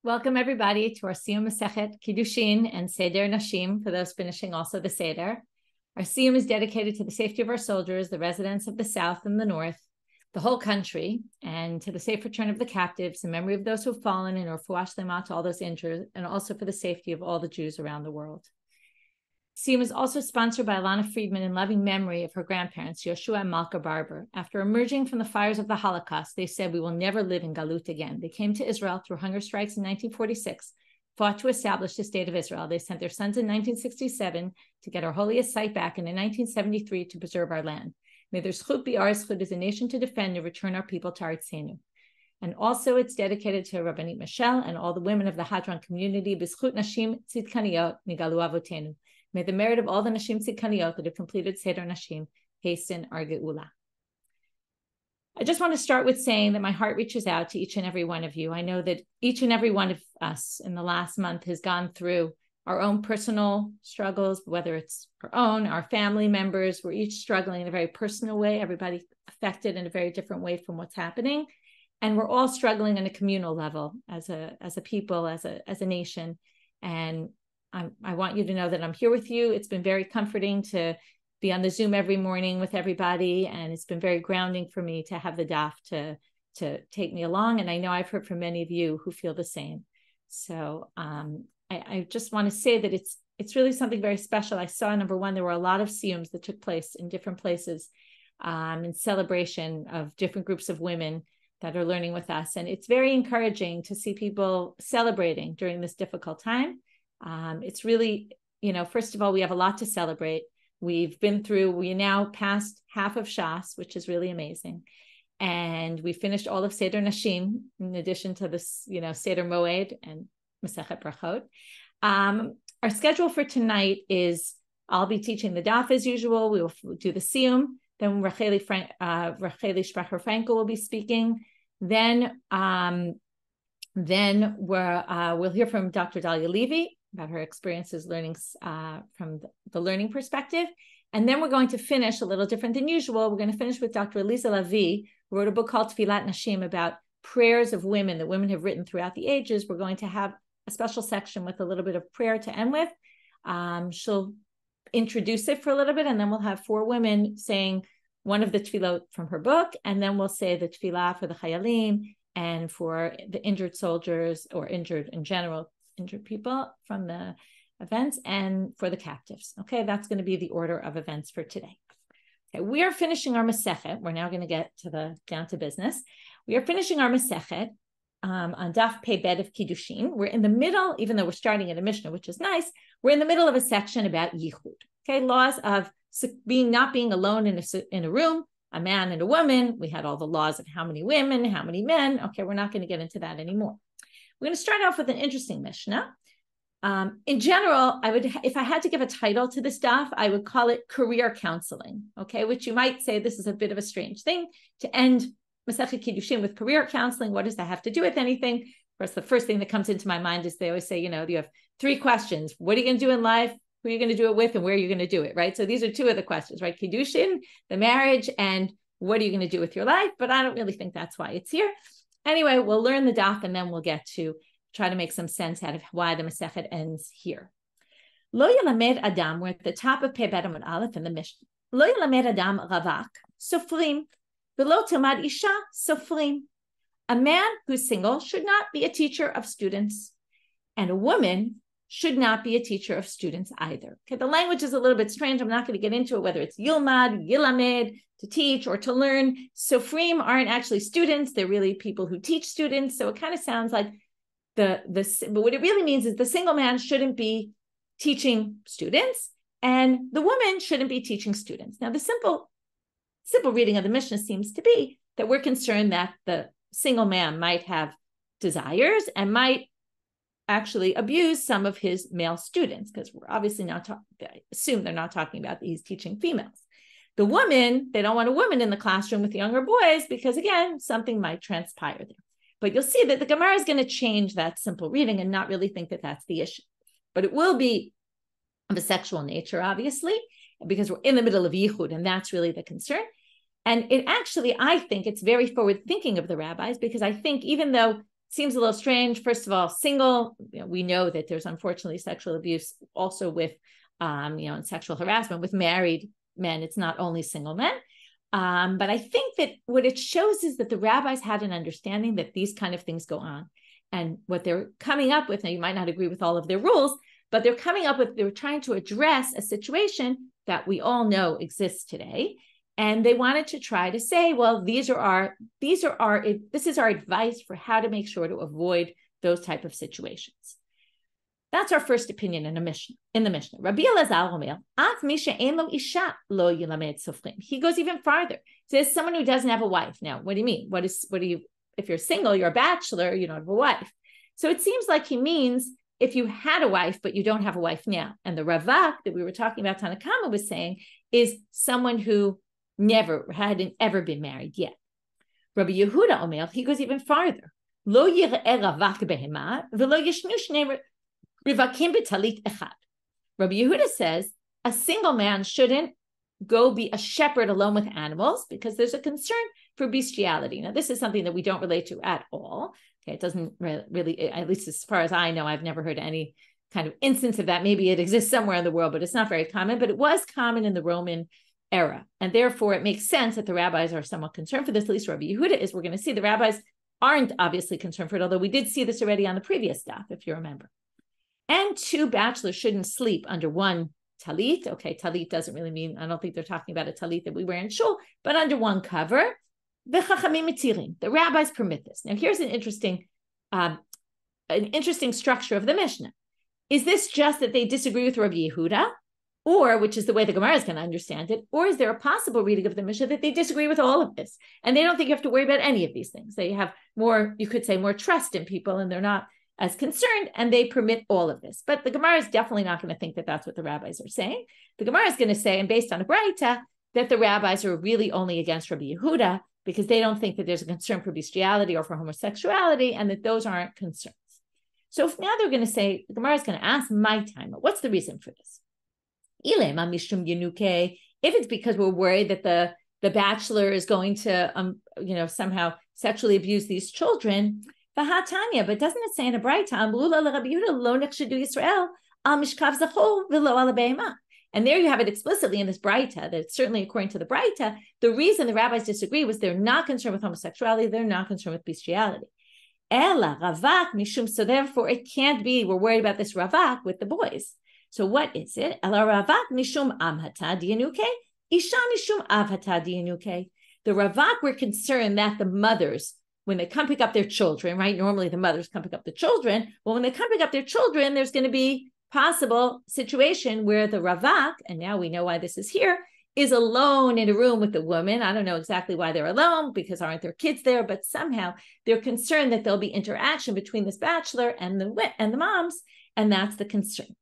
Welcome everybody to our Siyum Masechet, Kiddushin, and Seder Nashim, for those finishing also the Seder. Our Siyum is dedicated to the safety of our soldiers, the residents of the South and the North, the whole country, and to the safe return of the captives, in memory of those who have fallen, and refua shleima to all those injured, and also for the safety of all the Jews around the world. Siyum is also sponsored by Alana Friedman in loving memory of her grandparents, Yoshua and Malka Farber. After emerging from the fires of the Holocaust, they said, "We will never live in Galut again." They came to Israel through hunger strikes in 1946, fought to establish the state of Israel. They sent their sons in 1967 to get our holiest site back, and in 1973 to preserve our land. May their zchut be our zchut as a nation to defend and return our people to Artzenu. And also it's dedicated to Rabbanit Rachelle and all the women of the Hadran community. B'zchut Nashim tzidkaniyot nigalu avotenu. May the merit of all the Nashim Tzidkaniyot that have completed Seder Nashim hasten our Geula. I just want to start with saying that my heart reaches out to each and every one of you. I know that each and every one of us in the last month has gone through our own personal struggles, whether it's our own, our family members. We're each struggling in a very personal way, everybody affected in a very different way from what's happening. And we're all struggling on a communal level as a people, as a nation. And I want you to know that I'm here with you. It's been very comforting to be on the Zoom every morning with everybody. And it's been very grounding for me to have the daf to take me along. And I know I've heard from many of you who feel the same. So I just want to say that it's really something very special. I saw, number one, there were a lot of siyums that took place in different places in celebration of different groups of women that are learning with us. And it's very encouraging to see people celebrating during this difficult time. It's really, first of all, we have a lot to celebrate. We now passed half of Shas, which is really amazing. And we finished all of Seder Nashim, in addition to this, Seder Moed and Masechet Brachot. Our schedule for tonight is, I'll be teaching the daf as usual. We will do the Siyum. Then Rachelle Sprecher Fraenkel will be speaking. Then we'll hear from Dr. Dahlia Levy about her experiences learning from the learning perspective. And then we're going to finish a little different than usual. We're going to finish with Dr. Aliza Lavie, who wrote a book called Tfila Nashim about prayers of women that women have written throughout the ages. We're going to have a special section with a little bit of prayer to end with. She'll introduce it for a little bit, and then we'll have 4 women saying one of the tefillot from her book, and then we'll say the tefillah for the chayalim and for the injured soldiers, or injured in general, injured people from the events, and for the captives. Okay, that's going to be the order of events for today. Okay, we are finishing our Masechet. We're now going to get down to business. We are finishing our Masechet on Daf Pei Bet of Kiddushin. We're in the middle, even though we're starting at a Mishnah, which is nice, we're in the middle of a section about Yichud. Okay, laws of not being alone in a room, a man and a woman. We had all the laws of how many women, how many men. Okay, we're not going to get into that anymore. We're going to start off with an interesting Mishnah. In general, if I had to give a title to this daf, I would call it career counseling, okay, which you might say this is a bit of a strange thing to end Masechet Kiddushin with career counseling. What does that have to do with anything? Of course, the first thing that comes into my mind is they always say, you have 3 questions. What are you going to do in life? Who are you going to do it with? And where are you going to do it, right? So these are 2 of the questions, right? Kiddushin, the marriage, and what are you going to do with your life? But I don't really think that's why it's here. Anyway, we'll learn the daf, and then we'll get to try to make some sense out of why the Masechet ends here. Lo yelamed Adam, we're at the top of Pei Bet Amud Aleph in the Mishnah. Lo yelamed Adam ravak, sofrim, v'lo tilmad isha, sofrim. A man who's single should not be a teacher of students, and a woman should not be a teacher of students either. Okay, the language is a little bit strange. I'm not going to get into it, whether it's yilmad, yilamed, to teach or to learn. Sofrim aren't actually students. They're really people who teach students. So it kind of sounds like but what it really means is the single man shouldn't be teaching students, and the woman shouldn't be teaching students. Now, the simple reading of the Mishnah seems to be that we're concerned that the single man might have desires and might actually abuse some of his male students, because we're obviously assume they're not talking about he's teaching females. The woman, they don't want a woman in the classroom with younger boys because, again, something might transpire there. But you'll see that the Gemara is going to change that simple reading and not really think that that's the issue. But it will be of a sexual nature, obviously, because we're in the middle of Yichud, and that's really the concern. And I think it's very forward thinking of the rabbis, because I think even though seems a little strange. First of all, single, we know that there's unfortunately sexual abuse also with, and sexual harassment with married men. It's not only single men. But I think that what it shows is that the rabbis had an understanding that these kind of things go on. And what they're coming up with, now you might not agree with all of their rules, but they're trying to address a situation that we all know exists today. And they wanted to try to say, well, this is our advice for how to make sure to avoid those type of situations. That's our first opinion in the Mishnah. Rabbi Elazar Omer, Af mi she'en lo isha lo yilamed sofrim. He goes even farther. He says someone who doesn't have a wife. Now, what do you mean? If you're single, you're a bachelor, you don't have a wife. So it seems like he means if you had a wife, but you don't have a wife now. And the ravak that we were talking about, Tanakama was saying, is someone who hadn't ever been married yet. Rabbi Yehuda Omer, he goes even farther. Lo yir'eh ravak behema v'lo yishnu shnei rivakim b'talit echad. Rabbi Yehuda says a single man shouldn't go be a shepherd alone with animals because there's a concern for bestiality. Now, this is something that we don't relate to at all. Okay, it doesn't really, at least as far as I know, I've never heard any kind of instance of that. Maybe it exists somewhere in the world, but it's not very common. But it was common in the Roman era. And therefore, it makes sense that the rabbis are somewhat concerned for this. At least Rabbi Yehuda is. We're going to see the rabbis aren't obviously concerned for it, although we did see this already on the previous daf, if you remember. And two bachelors shouldn't sleep under one talit. Okay, talit doesn't really mean, I don't think they're talking about a talit that we wear in shul, but under one cover. The rabbis permit this. Now, here's an interesting structure of the Mishnah. Is this just that they disagree with Rabbi Yehuda, or, which is the way the Gemara is going to understand it, or is there a possible reading of the Mishnah that they disagree with all of this, and they don't think you have to worry about any of these things? They have more, you could say, more trust in people, and they're not as concerned, and they permit all of this. But the Gemara is definitely not going to think that that's what the rabbis are saying. The Gemara is going to say, and based on a Braita, that the rabbis are really only against Rabbi Yehuda, because they don't think that there's a concern for bestiality or for homosexuality, and that those aren't concerns. So if now they're going to say, the Gemara is going to ask my time, what's the reason for this? If it's because we're worried that the bachelor is going to, somehow sexually abuse these children, Vahatanya, but doesn't it say in a Braita, and there you have it explicitly in this Braita, that certainly according to the Braita, the reason the rabbis disagree was they're not concerned with homosexuality, they're not concerned with bestiality. Ela ravak mishum, so therefore it can't be we're worried about this ravak with the boys. So what is it? Ela ravak mishum amhata dianuke, isha mishum avhata dianuke. The ravak were concerned that the mothers, when they come pick up their children, right? Normally the mothers come pick up the children. Well, when they come pick up their children, there's going to be possible situation where the ravak, and now we know why this is here, is alone in a room with the woman. I don't know exactly why they're alone, because aren't their kids there, but somehow they're concerned that there'll be interaction between this bachelor and the moms, and that's the concern.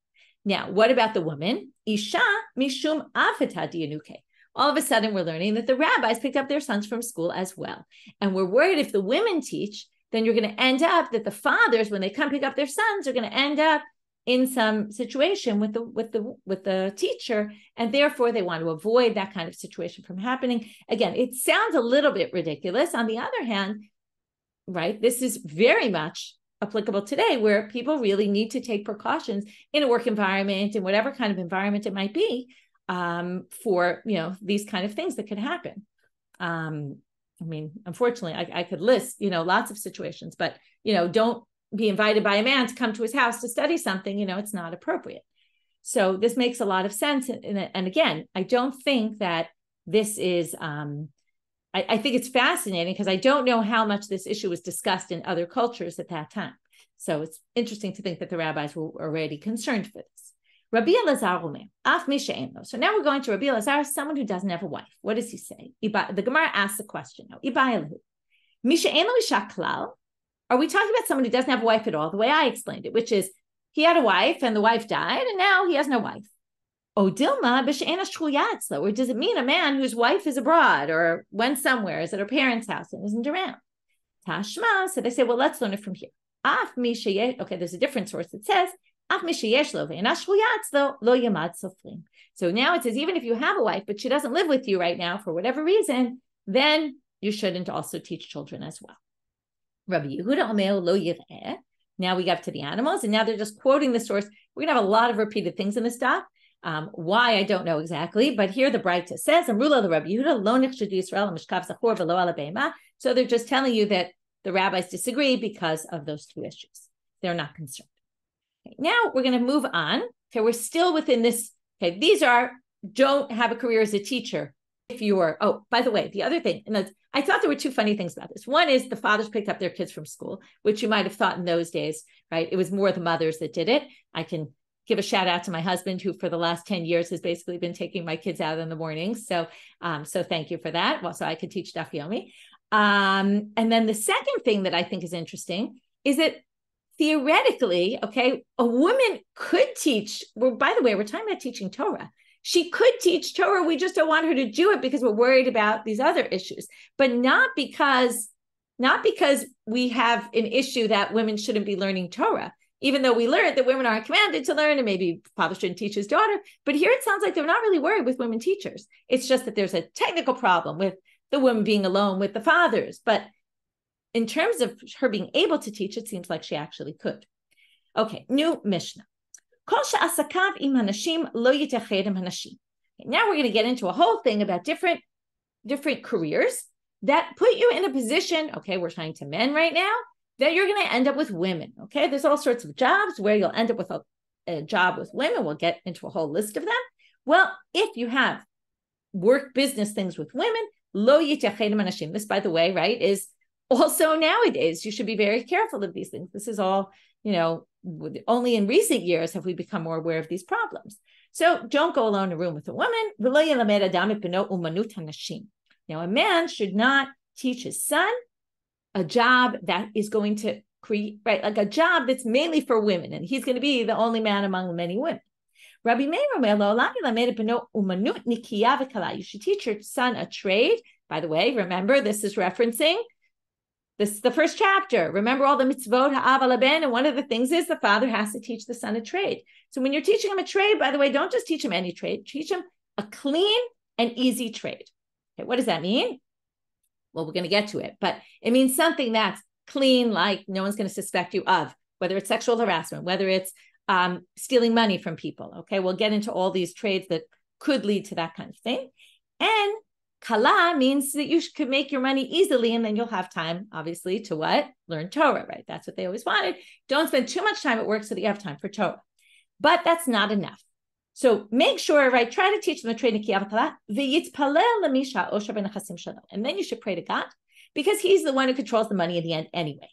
Now, what about the woman? Isha mishum avata dianuke. All of a sudden, we're learning that the rabbis picked up their sons from school as well. And we're worried if the women teach, then you're going to end up that the fathers, when they come pick up their sons, are going to end up in some situation with the teacher, and therefore they want to avoid that kind of situation from happening. Again, it sounds a little bit ridiculous. On the other hand, right, this is very much applicable today, where people really need to take precautions in a work environment, in whatever kind of environment it might be, for these kind of things that could happen. Unfortunately, I could list lots of situations, but don't be invited by a man to come to his house to study something, it's not appropriate. So this makes a lot of sense. And again, I don't think that this is, I think it's fascinating because I don't know how much this issue was discussed in other cultures at that time. So it's interesting to think that the rabbis were already concerned for this. Rabbi Elazar Omer, Af mi she'en lo. So now we're going to Rabbi Elazar, someone who doesn't have a wife. What does he say? The Gemara asks the question now. Mi she'en lo isha klal. Are we talking about someone who doesn't have a wife at all, the way I explained it, which is he had a wife and the wife died and now he has no wife? O dilma b'she'ena shchuya atzlo, or does it mean a man whose wife is abroad or went somewhere, is at her parents' house and isn't around? Tashma, so they say, well, let's learn it from here. Af mi sheyesh, okay, there's a different source that says, Af mi sheyesh lo ve'ena shchuya atzlo lo yamad sofrim. So now it says, even if you have a wife, but she doesn't live with you right now for whatever reason, then you shouldn't also teach children as well. Rabbi Yehuda Omer lo yireh. Now we got to the animals, and now they're just quoting the source. We're going to have a lot of repeated things in this stuff. Why, I don't know exactly, but here the Breita says, Amrula the Rabbi Yehuda lo nichshadu Yisrael mishkav zachor v'lo ala beima. So they're just telling you that the rabbis disagree because of those two issues. They're not concerned. Okay, now we're going to move on. Okay, we're still within this. Okay, these are, don't have a career as a teacher. If you are, oh, by the way, the other thing, and I thought there were two funny things about this. One is the fathers picked up their kids from school, which you might have thought in those days, right? It was more the mothers that did it. I can give a shout out to my husband, who for the last 10 years has basically been taking my kids out in the mornings. So thank you for that. Well, so I could teach Daf Yomi. And then the second thing that I think is interesting is that theoretically, okay, a woman could teach. Well, by the way, we're talking about teaching Torah. She could teach Torah. We just don't want her to do it because we're worried about these other issues, but not because we have an issue that women shouldn't be learning Torah, even though we learned that women aren't commanded to learn and maybe father shouldn't teach his daughter. But here it sounds like they're not really worried with women teachers. It's just that there's a technical problem with the woman being alone with the fathers. But in terms of her being able to teach, it seems like she actually could. Okay, new Mishnah. Now we're going to get into a whole thing about different careers that put you in a position, okay, we're talking to men right now, that you're going to end up with women, okay? There's all sorts of jobs where you'll end up with a job with women. We'll get into a whole list of them. Well, if you have work business things with women, this, by the way, right, is also nowadays, you should be very careful of these things. This is all, only in recent years have we become more aware of these problems. So don't go alone in a room with a woman. Now, a man should not teach his son a job that is going to create, right, like a job that's mainly for women, and he's going to be the only man among the many women. Rabbi Meir, you should teach your son a trade. By the way, remember, this is referencing this is the first chapter. Remember all the mitzvot ha'av alaben, and one of the things is the father has to teach the son a trade. So when you're teaching him a trade, by the way, don't just teach him any trade. Teach him a clean and easy trade. Okay, what does that mean? Well, we're going to get to it, but it means something that's clean, like no one's going to suspect you of, whether it's sexual harassment, whether it's stealing money from people. Okay, we'll get into all these trades that could lead to that kind of thing. And kala means that you could make your money easily, and then you'll have time, obviously, to what? Learn Torah, right? That's what they always wanted. Don't spend too much time at work so that you have time for Torah. But that's not enough. So make sure, right? Try to teach them the trade of kala, and then you should pray to God, because He's the one who controls the money in the end anyway.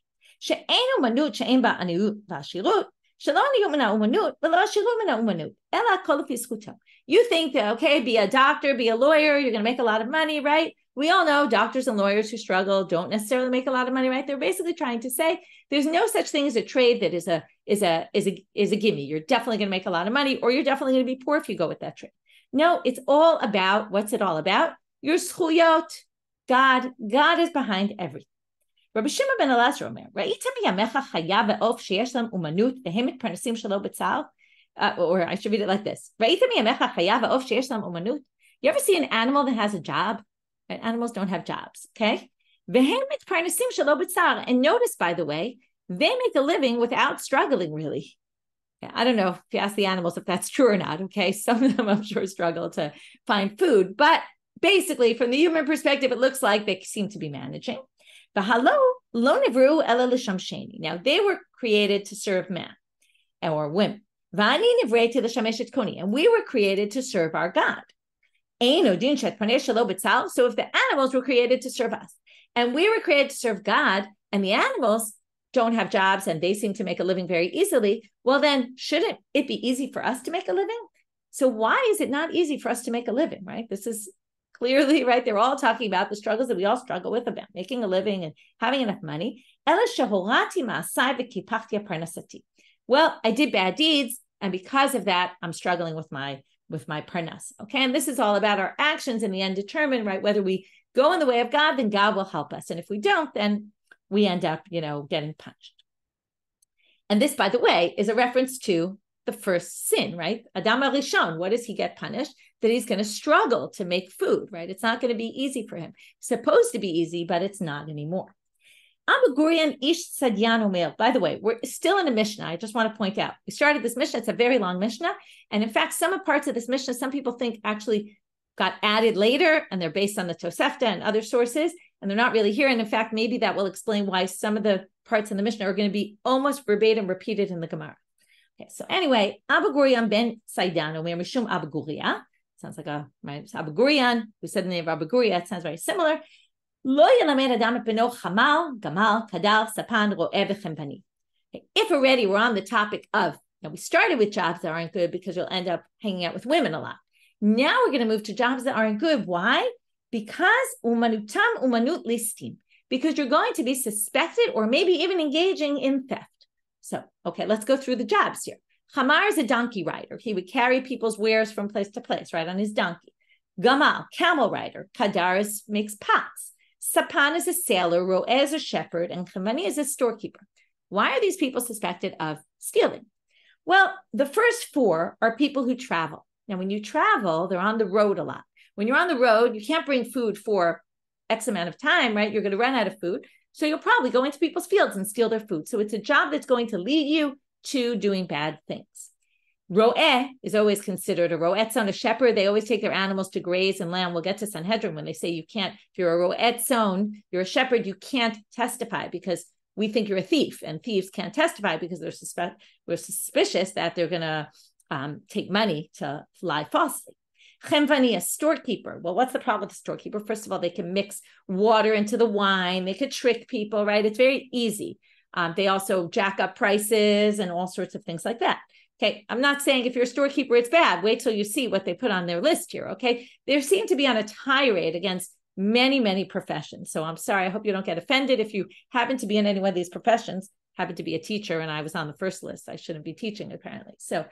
You think that, okay, be a doctor, be a lawyer, you're going to make a lot of money, right? We all know doctors and lawyers who struggle don't necessarily make a lot of money, right? They're basically trying to say there's no such thing as a trade that is a gimme. You're definitely going to make a lot of money, or you're definitely going to be poor if you go with that trade. No, it's all about, what's it all about? Your schuyot. God is behind everything. Rabbi Shimon ben Elazar Omer, or I should read it like this. You ever see an animal that has a job? Right? Animals don't have jobs, okay? And notice, by the way, they make a living without struggling, really. I don't know if you ask the animals if that's true or not, okay? Some of them, I'm sure, struggle to find food. But basically, from the human perspective, it looks like they seem to be managing. Now, they were created to serve men or women. And we were created to serve our God. So if the animals were created to serve us, and we were created to serve God, and the animals don't have jobs and they seem to make a living very easily, well, then shouldn't it be easy for us to make a living? So why is it not easy for us to make a living, right? This is clearly, right, they're all talking about the struggles that we all struggle with about making a living and having enough money. Well, I did bad deeds, and because of that, I'm struggling with my parnas. Okay, and this is all about our actions in the end determine, right, whether we go in the way of God, then God will help us. And if we don't, then we end up, getting punished. And this, by the way, is a reference to the first sin, right? Adam HaRishon, what does he get punished? That he's going to struggle to make food, right? It's not going to be easy for him. It's supposed to be easy, but it's not anymore. Abu Gurian ish sadyan omer. By the way, we're still in a Mishnah. I just want to point out, we started this Mishnah. It's a very long Mishnah. And in fact, some of parts of this Mishnah, some people think actually got added later, and they're based on the Tosefta and other sources, and they're not really here. And in fact, maybe that will explain why some of the parts in the Mishnah are going to be almost verbatim repeated in the Gemara. Okay, so anyway, Abu Gurian ben Saidan omer mishum Abu Guria. Sounds like Abu Gurian. We said the name of Abu Guria. It sounds very similar. If already we're on the topic of, now we started with jobs that aren't good because you'll end up hanging out with women a lot. Now we're going to move to jobs that aren't good. Why? Because umanutam umanut listim. Because you're going to be suspected or maybe even engaging in theft. So, okay, let's go through the jobs here. Chamar is a donkey rider. He would carry people's wares from place to place, right, on his donkey. Gamal, camel rider. Kadaris makes pots. Sapan is a sailor, Ro'eh is a shepherd, and Chamani is a storekeeper. Why are these people suspected of stealing? Well, the first four are people who travel. Now, when you travel, they're on the road a lot. When you're on the road, you can't bring food for X amount of time, right? You're going to run out of food. So you'll probably go into people's fields and steal their food. So it's a job that's going to lead you to doing bad things. Ro'eh is always considered a ro'etzon, a shepherd. They always take their animals to graze and land. We'll get to Sanhedrin when they say you can't, if you're a ro'etzon, you're a shepherd, you can't testify because we think you're a thief, and thieves can't testify because we're suspicious that they're going to take money to lie falsely. Chemvani, a storekeeper. Well, what's the problem with the storekeeper? First of all, they can mix water into the wine. They could trick people, right? It's very easy. They also jack up prices and all sorts of things like that. Okay, I'm not saying if you're a storekeeper, it's bad. Wait till you see what they put on their list here, okay? They seem to be on a tirade against many, many professions. So I'm sorry, I hope you don't get offended if you happen to be in any one of these professions, happen to be a teacher, and I was on the first list. I shouldn't be teaching, apparently. So,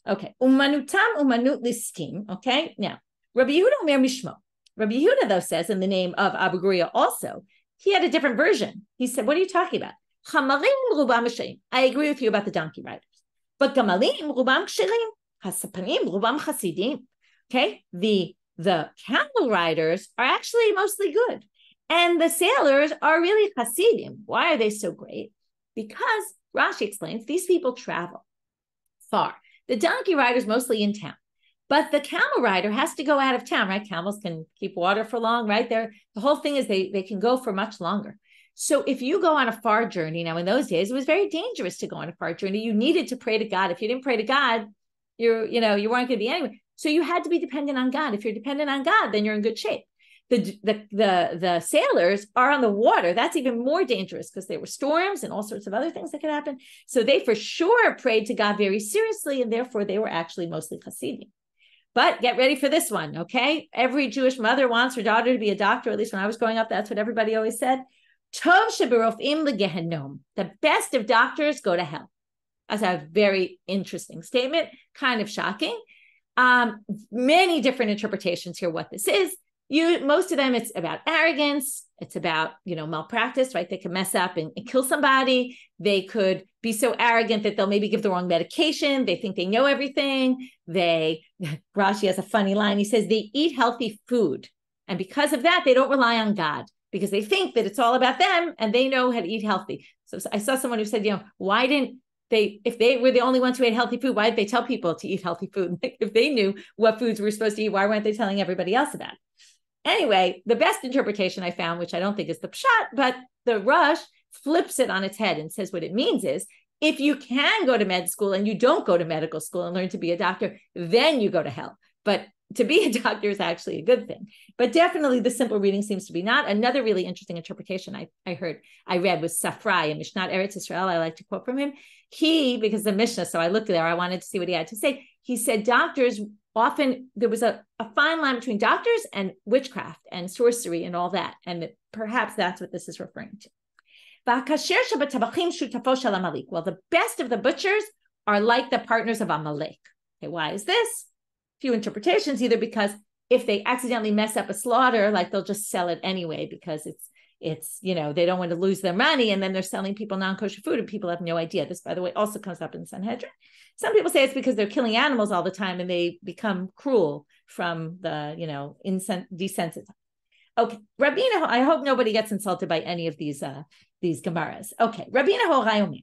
okay, umanutam umanut listim, okay? Now, Rabbi Yehuda omer mishmo. Rabbi Yehuda, though, says in the name of Abu Guria also, he had a different version. He said, what are you talking about? Chamarim rubam mishayim. I agree with you about the donkey riders. But gamalim rubam kshirim, hasapanim rubam chasidim. Okay, the camel riders are actually mostly good, and the sailors are really chasidim. Why are they so great? Because Rashi explains these people travel far. The donkey rider's mostly in town, but the camel rider has to go out of town. Right? Camels can keep water for long. Right there, the whole thing is they can go for much longer. So if you go on a far journey, now in those days, it was very dangerous to go on a far journey. You needed to pray to God. If you didn't pray to God, you weren't going to be anywhere. So you had to be dependent on God. If you're dependent on God, then you're in good shape. The sailors are on the water. That's even more dangerous because there were storms and all sorts of other things that could happen. So they for sure prayed to God very seriously, and therefore they were actually mostly Hasidim. But get ready for this one, okay? Every Jewish mother wants her daughter to be a doctor. At least when I was growing up, that's what everybody always said. Tov sheberofim legehenom. The best of doctors go to hell. That's a very interesting statement, kind of shocking. Many different interpretations here what this is. Most of them, it's about arrogance. It's about, malpractice, right? They could mess up and kill somebody. They could be so arrogant that they'll maybe give the wrong medication. They think they know everything. Rashi has a funny line. He says they eat healthy food. And because of that, they don't rely on God, because they think that it's all about them and they know how to eat healthy. So I saw someone who said, why didn't they, if they were the only ones who ate healthy food, why did they tell people to eat healthy food? If they knew what foods we were supposed to eat, why weren't they telling everybody else about it? Anyway, the best interpretation I found, which I don't think is the pshat, but the Rush flips it on its head and says what it means is, if you can go to med school and you don't go to medical school and learn to be a doctor, then you go to hell. But to be a doctor is actually a good thing. But definitely the simple reading seems to be not. Another really interesting interpretation I read was Safrai in Mishnat Eretz Israel. I like to quote from him. Because the Mishnah, so I looked there, I wanted to see what he had to say. He said doctors often, there was a fine line between doctors and witchcraft and sorcery and all that. And perhaps that's what this is referring to. Well, the best of the butchers are like the partners of Amalek. Okay, why is this? Few interpretations, either because if they accidentally mess up a slaughter, like they'll just sell it anyway because it's they don't want to lose their money, and then they're selling people non-kosher food and people have no idea. This, by the way, also comes up in Sanhedrin. Some people say it's because they're killing animals all the time and they become cruel from the desensitized. Okay, Rabbeinu, I hope nobody gets insulted by any of these these Gemaras. Okay, Rabbeinu Horai Omer,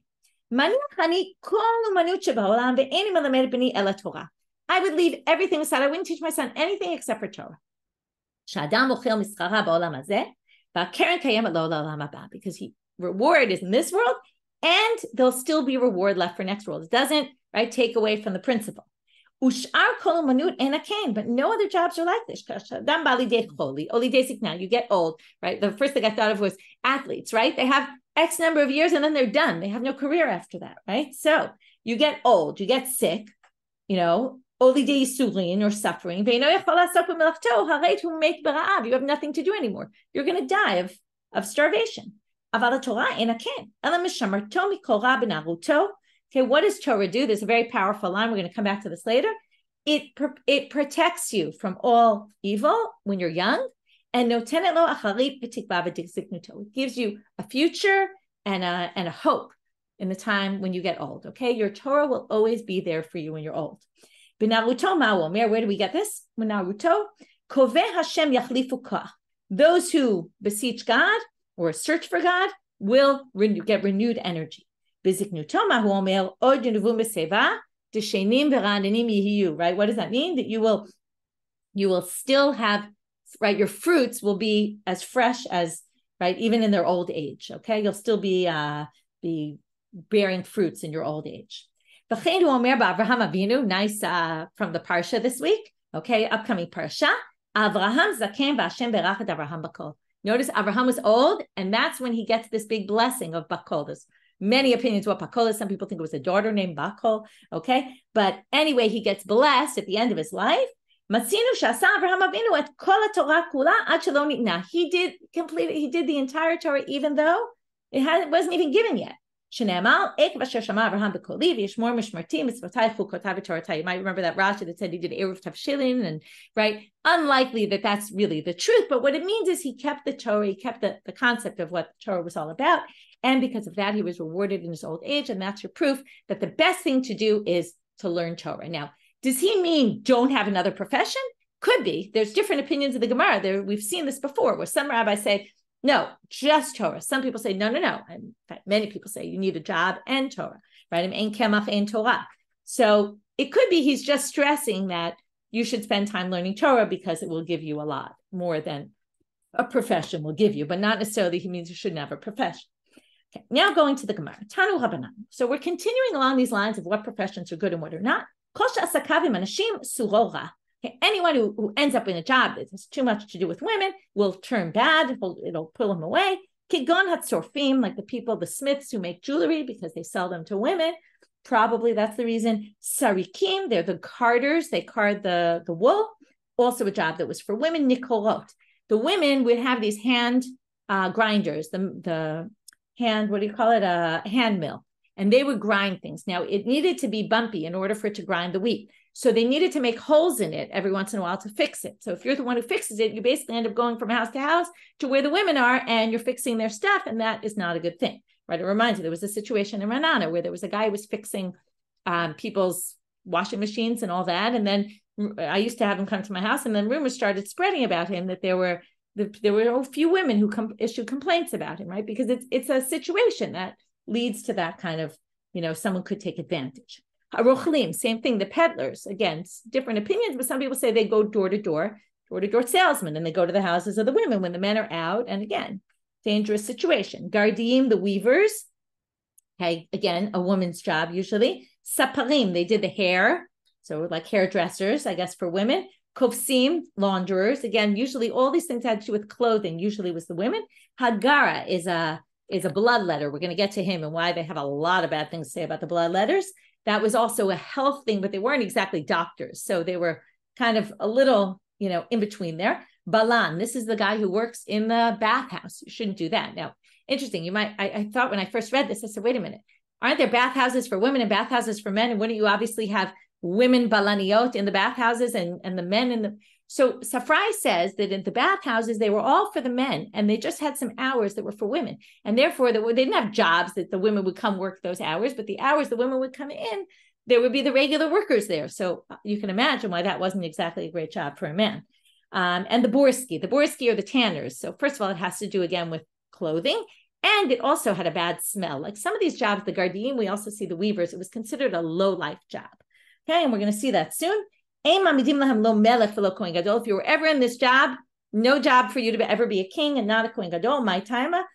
Maniach ani kol umanut shebaolam ve'eni melamed b'ni ela Torah. I would leave everything aside. I wouldn't teach my son anything except for Torah. Sh'adam ochel mischara ba'olam hazeh, va'keren kayemet lo la'olam haba, because reward is in this world, and there'll still be reward left for next world. It doesn't, right, take away from the principle. Ushar kol umanut enaken, but no other jobs are like this. Now you get old, right? The first thing I thought of was athletes, right? They have X number of years and then they're done. They have no career after that, right? So you get old, you get sick, you know, you're suffering. You have nothing to do anymore. You're going to die of starvation. Okay, what does Torah do? There's a very powerful line. We're going to come back to this later. It protects you from all evil when you're young. And it gives you a future and a hope in the time when you get old. Okay, your Torah will always be there for you when you're old. Where do we get this? Those who beseech God or search for God will get renewed energy. Right? What does that mean? That you will still have, right, your fruits will be as fresh as, right, even in their old age. Okay, you'll still be bearing fruits in your old age. Nice from the parsha this week. Okay, upcoming parsha. Avraham zaken v'Hashem berach et Avraham bakol. Notice Avraham was old, and that's when he gets this big blessing of bakol. There's many opinions what bakol is. Some people think it was a daughter named Bakol. Okay, but anyway, he gets blessed at the end of his life. He did the entire Torah, even though it wasn't even given yet. You might remember that Rashi that said he did Eruv Tafshilin, and right, unlikely that that's really the truth, but what it means is he kept the Torah, he kept the concept of what the Torah was all about, and because of that he was rewarded in his old age, and that's your proof that the best thing to do is to learn Torah. Now, does he mean don't have another profession? Could be. There's different opinions of the Gemara. We've seen this before, where some rabbis say, no, just Torah. Some people say, no. In fact, many people say you need a job and Torah, right? Ein kemach ein Torah. So it could be he's just stressing that you should spend time learning Torah because it will give you a lot more than a profession will give you, but not necessarily he means you shouldn't have a profession. Okay, now going to the Gemara. Tanu Rabbanan. So we're continuing along these lines of what professions are good and what are not. Okay, anyone who ends up in a job that has too much to do with women will turn bad. It'll pull him away. Kigon hatzorfim, like the people, the smiths who make jewelry because they sell them to women. Probably that's the reason. Sarikim, they're the carders. They card the wool. Also a job that was for women. Nikolot. The women would have these hand grinders, the hand, what do you call it? A hand mill. And they would grind things. Now, it needed to be bumpy in order for it to grind the wheat. So they needed to make holes in it every once in a while to fix it. So if you're the one who fixes it, you basically end up going from house to house to where the women are, and you're fixing their stuff, and that is not a good thing, right? It reminds you, there was a situation in Ranana where there was a guy who was fixing people's washing machines and all that, and then I used to have him come to my house, and then rumors started spreading about him that there were a few women who issued complaints about him, right? Because it's a situation that leads to that kind of, someone could take advantage. Harochlim, same thing. The peddlers, again, different opinions, but some people say they go door to door salesmen, and they go to the houses of the women when the men are out. And again, dangerous situation. Gardim, the weavers. Okay, again, a woman's job usually. Saparim, they did the hair, so like hairdressers, I guess, for women. Kofsim, launderers. Again, usually all these things had to do with clothing. Usually was the women. Hagara is a bloodletter. We're going to get to him and why they have a lot of bad things to say about the bloodletters. That was also a health thing, but they weren't exactly doctors. So they were kind of a little, in between there. Balan, this is the guy who works in the bathhouse. You shouldn't do that. Now, interesting. I thought when I first read this, I said, wait a minute. Aren't there bathhouses for women and bathhouses for men? And wouldn't you obviously have women balaniot in the bathhouses and the men in the... So Safrai says that in the bathhouses, they were all for the men, and they just had some hours that were for women. And therefore, they didn't have jobs that the women would come work those hours, but the hours the women would come in, there would be the regular workers there. So you can imagine why that wasn't exactly a great job for a man. And the Borski are the tanners. So first of all, it has to do again with clothing. And it also had a bad smell. Like some of these jobs, the gardim, we also see the weavers, it was considered a low-life job. Okay, and we're going to see that soon. If you were ever in this job, no job for you to ever be a king and not a kohen gadol, my time, not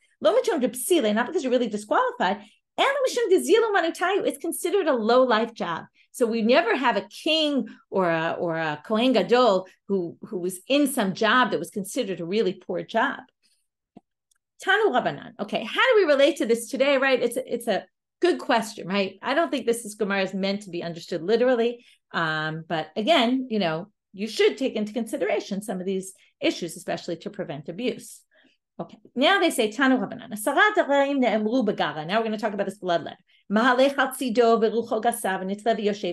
because you're really disqualified, and it's considered a low-life job. So we never have a king or a kohen gadol who was in some job that was considered a really poor job. Tanu Rabbanan. Okay, how do we relate to this today, right? It's a good question, right? I don't think this Gemara is meant to be understood literally. But again, you should take into consideration some of these issues, especially to prevent abuse. Okay, now they say, Tanu Rabbanan. Now we're going to talk about this blood letter.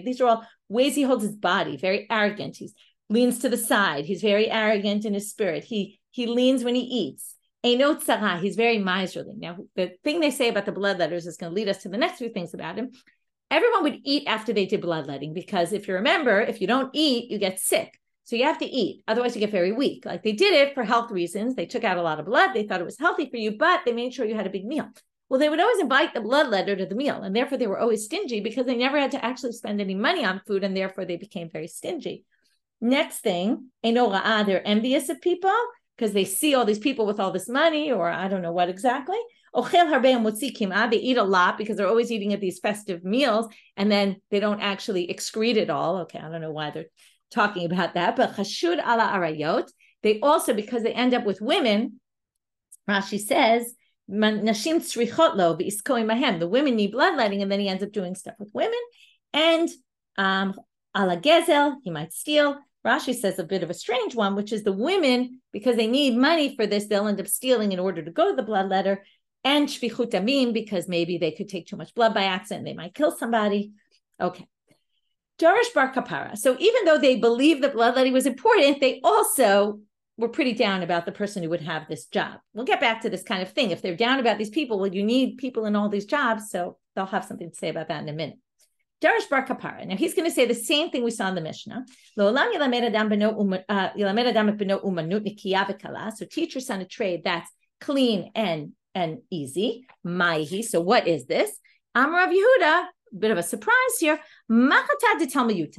These are all ways he holds his body, very arrogant. He leans to the side. He's very arrogant in his spirit. He leans when he eats. He's very miserly. Now, the thing they say about the bloodletters is going to lead us to the next few things about him. Everyone would eat after they did bloodletting because if you remember, if you don't eat, you get sick. So you have to eat. Otherwise, you get very weak. Like they did it for health reasons. They took out a lot of blood. They thought it was healthy for you, but they made sure you had a big meal. Well, they would always invite the bloodletter to the meal, and therefore they were always stingy because they never had to actually spend any money on food, and therefore they became very stingy. Next thing, they're envious of people, because they see all these people with all this money, or I don't know what exactly. They eat a lot because they're always eating at these festive meals, and then they don't actually excrete it all. Okay, I don't know why they're talking about that. But chashud ala arayot, they also, because they end up with women, Rashi says, nashim tzrichot lo v'iskoim mahem. The women need bloodletting, and then he ends up doing stuff with women. And ala gezel, he might steal. Rashi says a bit of a strange one, which is the women, because they need money for this, they'll end up stealing in order to go to the bloodletter, and shvichut damim, because maybe they could take too much blood by accident, they might kill somebody. Okay. Darish bar kapara. So even though they believed that bloodletting was important, they also were pretty down about the person who would have this job. We'll get back to this kind of thing. If they're down about these people, well, you need people in all these jobs, so they'll have something to say about that in a minute. Darish bar kapara. Now he's going to say the same thing we saw in the Mishnah. So teach your son a trade that's clean and easy. Maihi. So what is this? Amar Rav Yehuda. Bit of a surprise here. Machata de talmiyuta.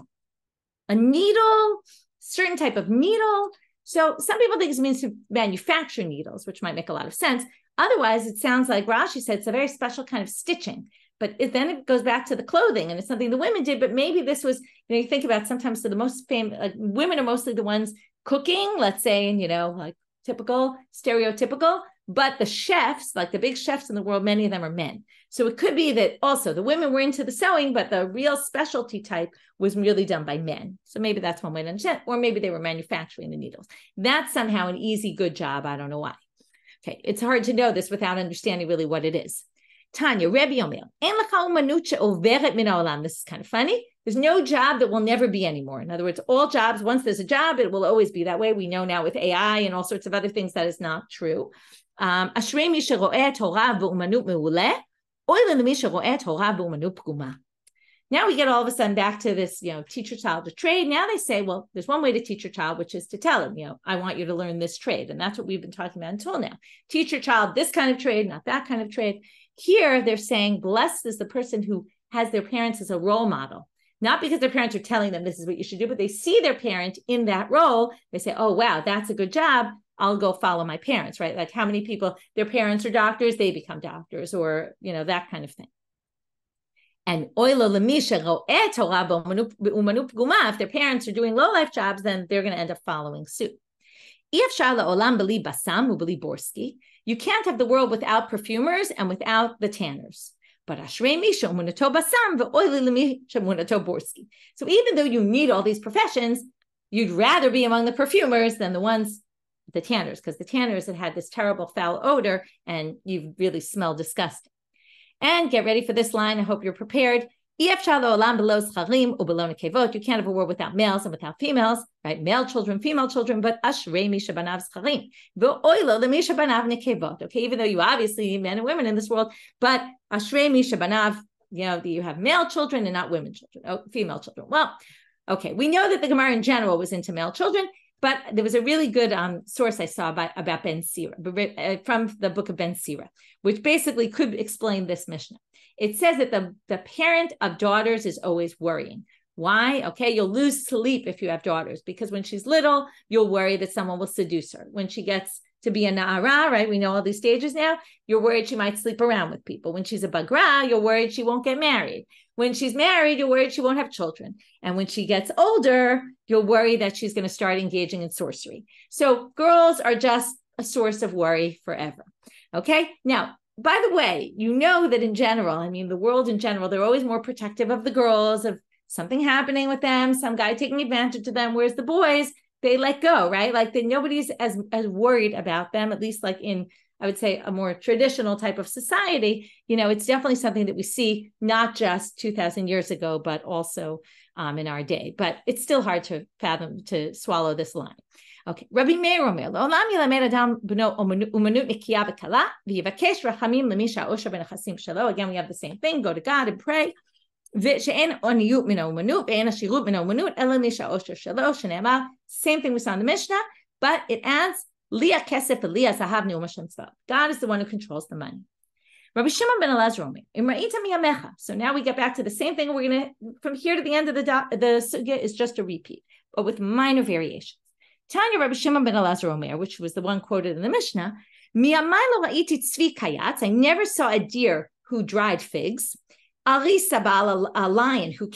A needle, certain type of needle. So some people think it means to manufacture needles, which might make a lot of sense. Otherwise, it sounds like Rashi said it's a very special kind of stitching. But then it goes back to the clothing, and it's something the women did. But maybe this was, you think about sometimes the most famous, like women are mostly the ones cooking, let's say, and like typical, stereotypical. But the chefs, like the big chefs in the world, many of them are men. So it could be that also the women were into the sewing, but the real specialty type was really done by men. So maybe that's one way to understand. Or maybe they were manufacturing the needles. That's somehow an easy, good job. I don't know why. Okay, it's hard to know this without understanding really what it is. Tanya, Rebbe Yomi, this is kind of funny. There's no job that will never be anymore. In other words, all jobs, once there's a job, it will always be that way. We know now with AI and all sorts of other things that is not true. Now we get all of a sudden back to this, teach your child a trade. Now they say, well, there's one way to teach your child, which is to tell him, I want you to learn this trade. And that's what we've been talking about until now. Teach your child this kind of trade, not that kind of trade. Here, they're saying, blessed is the person who has their parents as a role model. Not because their parents are telling them this is what you should do, but they see their parent in that role. They say, oh, wow, that's a good job. I'll go follow my parents, right? Like how many people, their parents are doctors, they become doctors, or, that kind of thing. And if their parents are doing low-life jobs, then they're going to end up following suit. You can't have the world without perfumers and without the tanners. But so even though you need all these professions, you'd rather be among the perfumers than the tanners, because the tanners had this terrible foul odor and you really smell disgusting. And get ready for this line. I hope you're prepared. You can't have a world without males and without females, right? Male children, female children, but okay, even though you obviously need men and women in this world, but you have male children and not women children, female children. Well, okay, we know that the Gemara in general was into male children. But there was a really good source I saw about Ben Sira, from the book of Ben Sira, which basically could explain this Mishnah. It says that the parent of daughters is always worrying. Why? Okay, you'll lose sleep if you have daughters, because when she's little, you'll worry that someone will seduce her. When she gets to be a na'ara, right? We know all these stages now. You're worried she might sleep around with people. When she's a bagra, you're worried she won't get married. When she's married, you're worried she won't have children. And when she gets older, you'll worry that she's going to start engaging in sorcery. So girls are just a source of worry forever. Okay? Now, by the way, you know that in general, I mean, the world in general, they're always more protective of the girls, of something happening with them, some guy taking advantage of them, whereas the boys, they let go, right? Like nobody's as worried about them, at least like in, I would say, a more traditional type of society. You know, it's definitely something that we see not just 2,000 years ago, but also in our day. But it's still hard to fathom, to swallow this line. Okay, Rabbi Meir Omer, L'olam yilamed adam b'no umanut nikiya v'kala v'yivakesh rachamim lemisha osher b'nechasim shelo. Again, we have the same thing. Go to God and pray. Same thing we saw in the Mishnah, but it adds Liya Kesef Liya Zahav Ne'um Hashem Tzva. God is the one who controls the money. Rabbi Shimon ben Elazar Romi. So now we get back to the same thing. We're going to, from here to the end of the sugya is just a repeat, but with minor variations. Tanya Rabbi Shimon ben Elazar Romi, which was the one quoted in the Mishnah. I never saw a deer who dried figs. Alisa, a lion who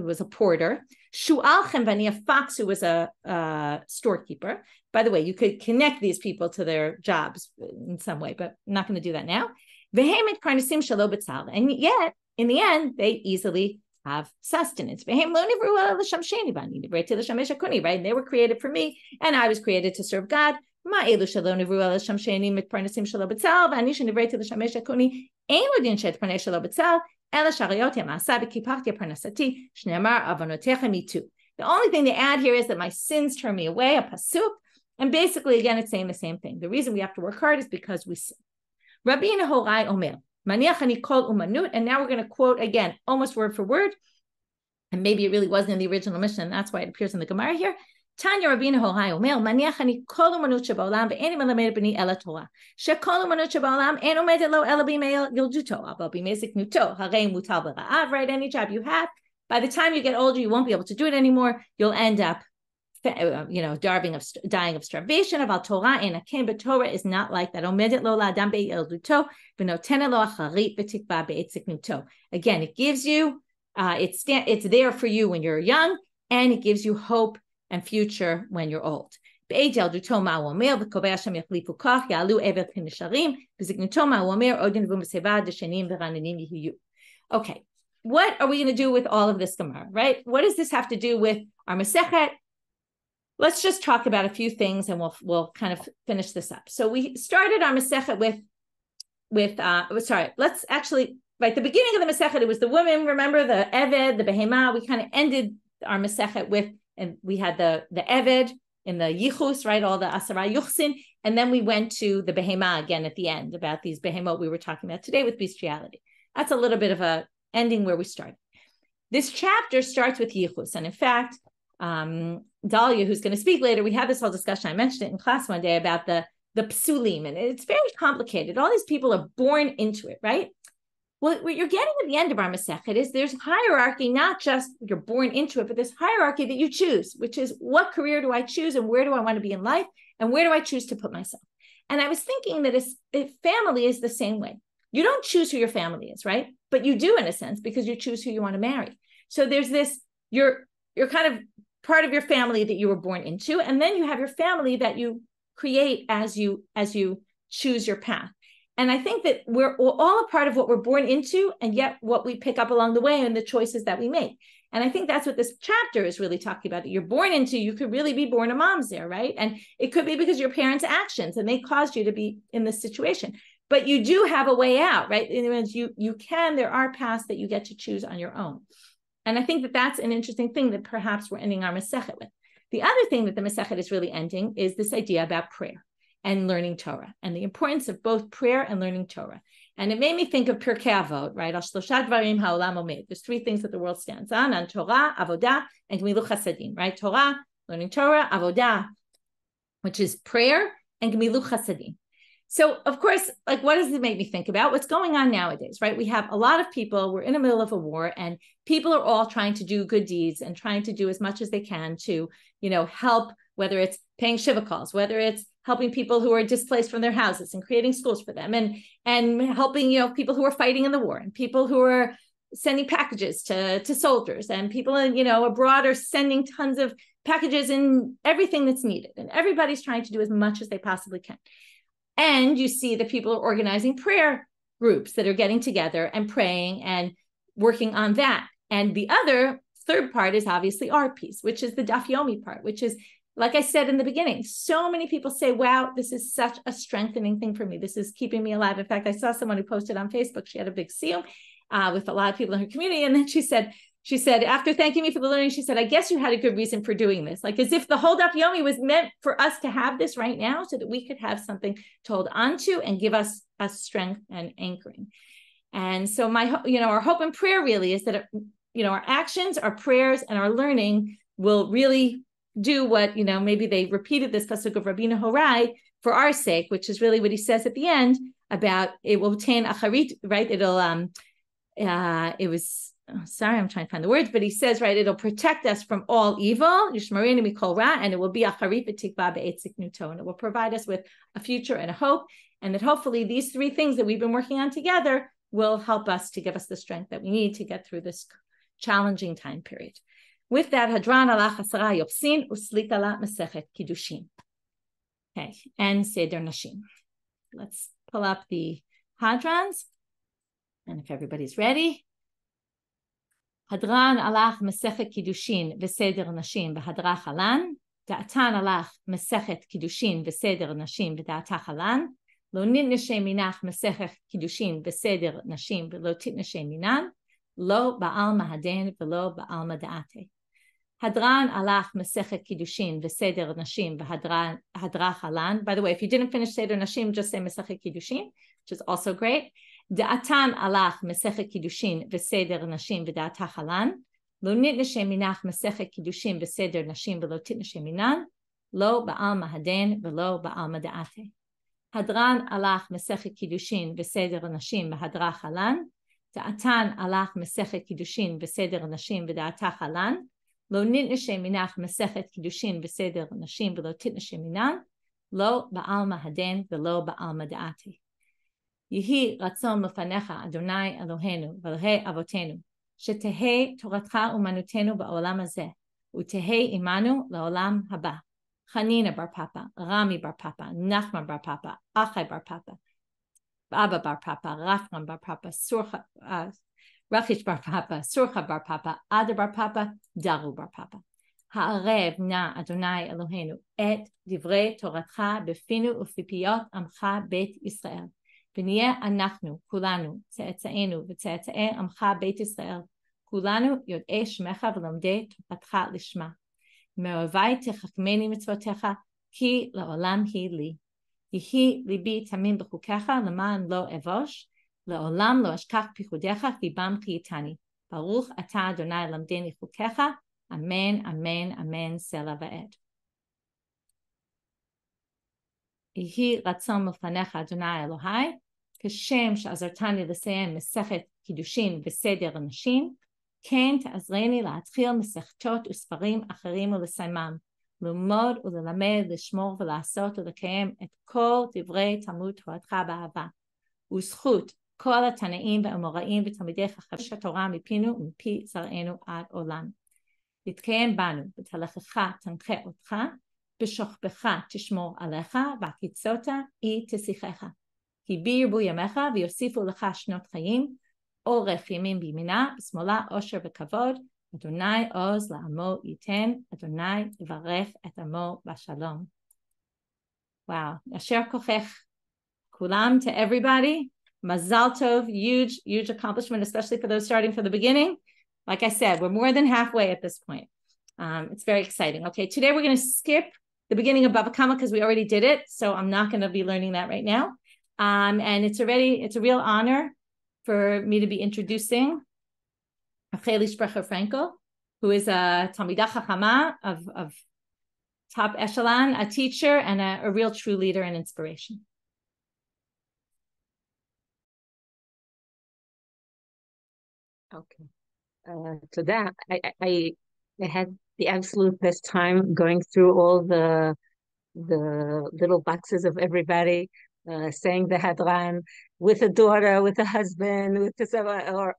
was a porter. Shu'alchem bani, a fox who was a storekeeper. By the way, you could connect these people to their jobs in some way, but I'm not going to do that now. And yet, in the end, they easily have sustenance. Right? They were created for me, and I was created to serve God. The only thing they add here is that my sins turn me away, a pasuk. And basically, again, it's saying the same thing. The reason we have to work hard is because we sin. Rabbeinu Horai Omer, Maniach ani kol umanut, and now we're going to quote again, almost word for word. And maybe it really wasn't in the original Mishnah, and that's why it appears in the Gemara here. Tanya Rabbeinu Horai Omer, Maniach ani kol umanut shebaolam ve'eni melamed b'ni ela Torah. Shekol umanut shebaolam en omedet lo ela b'mei yilduto, aber b'mei ziknuto, harei mutal b'ra'av, right? Any job you have, by the time you get older, you won't be able to do it anymore. You'll end up dying of starvation. Of Torah and Akim, but Torah is not like that. Again, it gives you, it's there for you when you're young, and it gives you hope and future when you're old. Okay, what are we going to do with all of this Gemara, right? What does this have to do with our Masechet? Let's just talk about a few things, and we'll kind of finish this up. So we started our Masechet let's actually, right, the beginning of the Masechet, it was the women, remember, the Eved, the Behema. We kind of ended our Masechet with, and we had the Eved in the Yichus, right, all the Asara Yuchsin, and then we went to the Behema again at the end, about these Behemot we were talking about today with bestiality. That's a little bit of a ending where we started. This chapter starts with Yichus, and in fact, Dahlia, who's going to speak later, we had this whole discussion. I mentioned it in class one day about the psulim, and it's very complicated. All these people are born into it, right? Well, what you're getting at the end of our Masechet is there's hierarchy, not just you're born into it, but there's hierarchy that you choose, which is what career do I choose, and where do I want to be in life, and where do I choose to put myself? And I was thinking that if family is the same way. You don't choose who your family is, right? But you do in a sense, because you choose who you want to marry. So there's this, you're kind of part of your family that you were born into, and then you have your family that you create as you choose your path. And I think that we're all a part of what we're born into, and yet what we pick up along the way and the choices that we make. And I think that's what this chapter is really talking about. That you're born into, you could really be born a mom's there, right? And it could be because your parents' actions and they caused you to be in this situation. But you do have a way out, right? In other words, there are paths that you get to choose on your own. And I think that that's an interesting thing that perhaps we're ending our Masechet with. The other thing that the Masechet is really ending is this idea about prayer and learning Torah, and the importance of both prayer and learning Torah. And it made me think of Pirkei Avot, right? There's three things that the world stands on Torah, Avodah, and Gemilut Chasadim, right? Torah, learning Torah, avodah, which is prayer, and gemilut chasadim. So, of course, like, what does it make me think about? What's going on nowadays, right? We have a lot of people, we're in the middle of a war, and people are all trying to do good deeds and trying to do as much as they can to, help, whether it's paying shiva calls, whether it's helping people who are displaced from their houses and creating schools for them, and helping, people who are fighting in the war, and people who are sending packages to soldiers, and people, abroad are sending tons of packages and everything that's needed. And everybody's trying to do as much as they possibly can. And you see that people are organizing prayer groups that are getting together and praying and working on that. And the third part is obviously our piece, which is the Daf Yomi part, which is, like I said in the beginning, so many people say, wow, this is such a strengthening thing for me. This is keeping me alive. In fact, I saw someone who posted on Facebook, she had a big Siyum with a lot of people in her community. And then she said, after thanking me for the learning, she said, I guess you had a good reason for doing this. Like, as if the whole Daf Yomi was meant for us to have this right now so that we could have something to hold on to and give us strength and anchoring. And so our hope and prayer really is that, our actions, our prayers, and our learning will really do what, maybe they repeated this pasuk of Rabbeinu Horai for our sake, which is really what he says at the end about it will obtain acharit, right? Sorry, I'm trying to find the words, but he says, right, it'll protect us from all evil, and it will be acharit v'tikva be'etzik nuto, and it will provide us with a future and a hope, and that hopefully these three things that we've been working on together will help us to give us the strength that we need to get through this challenging time period. With that, Hadran alach asara yopsin uslit ala Masechet Kiddushin. Okay, and Seder Nashim. Let's pull up the Hadrans, and if everybody's ready. Hadran alach Masechet Kiddushin v'Seder Nashim v'Hadra Chalan. Da'atan alach Masechet Kiddushin v'Seder Nashim v'Da'ata Chalan. Lo nitnashe minach Masechet Kiddushin v'Seder Nashim v'lo titnashe minan. Lo ba'al mahaden v'lo ba'al mada'ate. Hadran alach Masechet Kiddushin v'Seder Nashim v'Hadra Chalan. By the way, if you didn't finish Seder Nashim, just say Masechet Kiddushin, which is also great. Da'atan alach Masechet Kiddushin v'Seder Nashim v'Da'ata Chalan. Lo nitnashe minach Masechet Kiddushin v'Seder Nashim v'lo titnashe minan. Lo ba'al mahaden v'lo ba'al mada'ate. Hadran alach Masechet Kiddushin v'Seder Nashim v'Hadra Chalan. Da'atan alach Masechet Kiddushin v'Seder Nashim v'Da'ata Chalan. Lo nitnashe minach Masechet Kiddushin v'Seder Nashim v'lo titnashe minan. Lo ba'al mahaden v'lo ba'al mada'ate. Yehi ratzon lefanecha Adonai Eloheinu v'Elokei avotenu shetehei toratcha umanutenu ba'olam hazeh utehei imanu la'olam haba. Chanina bar Papa, Rami bar Papa, Nachman bar Papa, Achai bar Papa, Abba bar Papa, Rafram bar Papa, Rachish bar Papa, Surcha bar Papa, Ada bar Papa, Daru bar Papa. Ha'arev na Adonai Eloheinu et divrei toratcha befinu ufipiyot amcha beit Yisrael. V'niyeh anachnu kulanu tze'etzaenu v'tze'etzei amcha beit Yisrael. Kulanu yod'ei shmecha v'lomdei toratcha lishma. Me'ovai techachmeni mitzvotecha ki la'olam hi li. Yehi libi tamim b'chukecha leman lo evosh. Le'olam lo ashkach pichudecha libam chiyitani. Baruch ata Adonai lamdeni chukecha. Amen, amen, amen, sela va'ed. Yehi ratzon lefanecha Adonai Elohai. Kashem she'azartani l'sayem Masechet Kiddushin v'Seder Nashim. כן תעזרני להתחיל מסכתות וספרים אחרים ולסיימם, ללמוד וללמד, לשמור ולעשות ולקיים את כל דברי תלמוד תורתך באהבה. וזכות כל התנאים והאמוראים ותלמידי חכמי התורה מפינו ומפי זרענו עד עולם. להתקיים בנו, בתהלכך תנחה אותך, בשוכבך תשמור עליך, והקיצות היא תשיחך. כי בי ירבו ימיך ויוסיפו לך שנות חיים, אורך ימים בימינה, בשמאלה עושר וכבוד, אדוני עוז לעמו ייתן, אדוני יברך את עמו בשלום. Wow, אשר כוחך, kulam to everybody, mazal tov, huge accomplishment, especially for those starting from the beginning. Like I said, we're more than halfway at this point. It's very exciting. Okay, today we're going to skip the beginning of Bava Kama because we already did it, so I'm not going to be learning that right now. And it's a real honor for me to be introducing Sprecher Fraenkel, who is a Talmidah Chachama of top echelon, a teacher, and a real true leader and inspiration. Okay. So that I had the absolute best time going through all the little boxes of everybody saying the Hadran with a daughter, with a husband, with this, or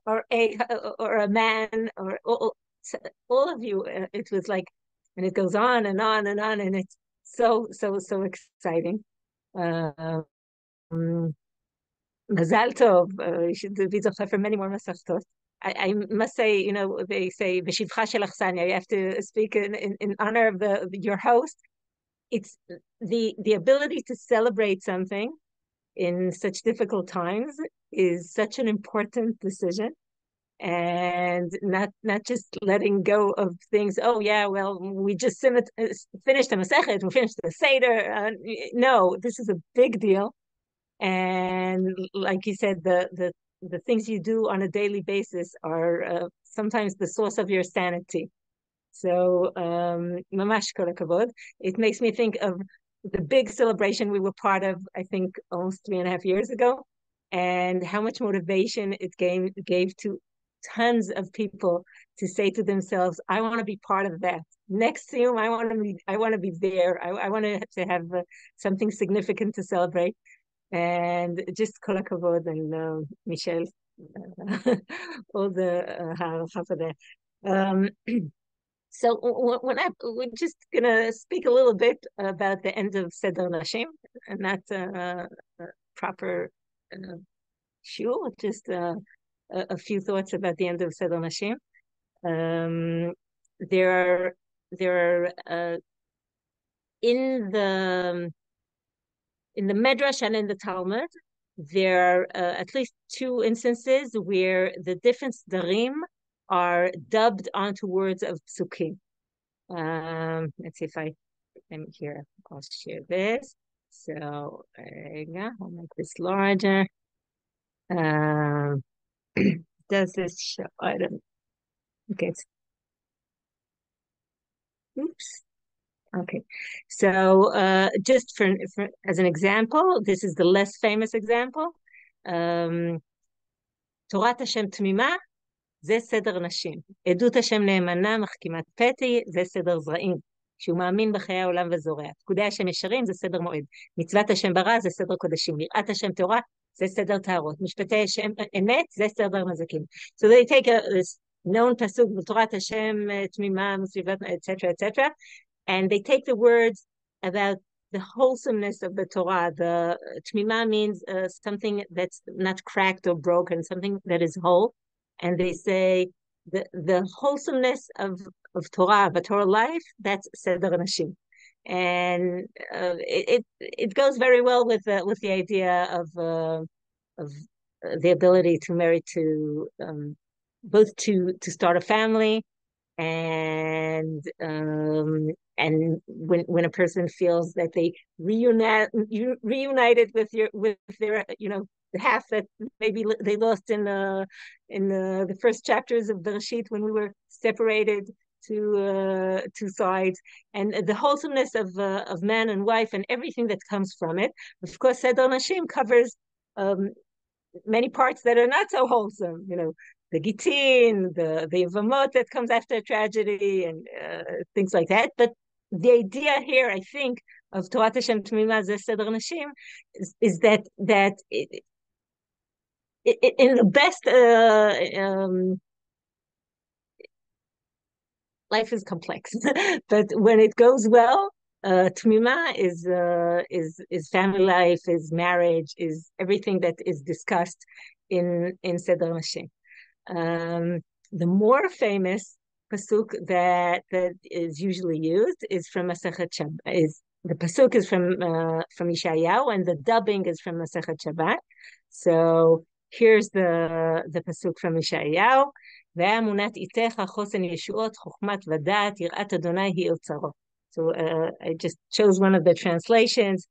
a man, or all of you. It was like, and it goes on and on and on, and it's so exciting. Um, Mazal tov. You should be zocher for many more masechtot. I must say, they say b'shivcha shel achsanya. You have to speak in honor of your host. It's the ability to celebrate something in such difficult times is such an important decision, and not just letting go of things. Oh yeah, well we just finished the Masechet, we finished the Seder. No, this is a big deal, and like you said, the things you do on a daily basis are sometimes the source of your sanity. So, mamash kol hakavod. It makes me think of the big celebration we were part of, I think, almost 3.5 years ago, and how much motivation it gave to tons of people to say to themselves, "I want to be part of that." Next Siyum, I want to be there. I want to have something significant to celebrate, and just kol hakavod and Michelle, all the ha'aracha for that. So we're just gonna speak a little bit about the end of Seder Nashim, and not proper shiur, just a few thoughts about the end of Seder Nashim. Um, there are in the Medrash and in the Talmud, there are at least 2 instances where the different Sderim are dubbed onto words of psukim. Let's see if let me here. I'll share this. So I'll make this larger. Does this show? I don't. Okay. Oops. Okay. So just for as an example, this is the less famous example. Torat Hashem Tmima, זה סדר נשים. עדות השם נאמנה, מחכימת פתי, זה סדר זרעים. שהוא מאמין בחיי העולם וזורע. פקודי השם ישרים, זה סדר מועד. מצוות השם ברא, זה סדר קודשים. יראת השם תורה, זה סדר טהרות. משפטי השם אמת, זה סדר מזכים. So they take this known pasuk, בתורת השם תמימה, מסביבת, etc., etc., and they take the words about the wholesomeness of the Torah. The tmima means something that's not cracked or broken, something that is whole. And they say the wholesomeness of Torah, of a Torah life, that's Seder Nashim. And it goes very well with the idea of the ability to marry, to both to start a family, and when a person feels that they reunited with their the half that maybe they lost in the first chapters of Bereshit, when we were separated to 2 sides, and the wholesomeness of man and wife and everything that comes from it. Of course, Seder Nashim covers many parts that are not so wholesome, the gitin, the yevamot that comes after a tragedy, and things like that. But the idea here, I think, of Torat Hashem Tmima Zeh Seder Nashim is that in the best life is complex, but when it goes well, Tmima is family life, is marriage, is everything that is discussed in Seder Nashim. The more famous pasuk that is usually used is from Masechet Shabbat. The pasuk is from Yeshayahu, and the dubbing is from Masechet Shabbat. So here's the pasuk from Yeshayahu. ואמונת איתך חוסן ישועות חוכמת ודעת יראת אדוני היא אוצרו. So I just chose one of the translations.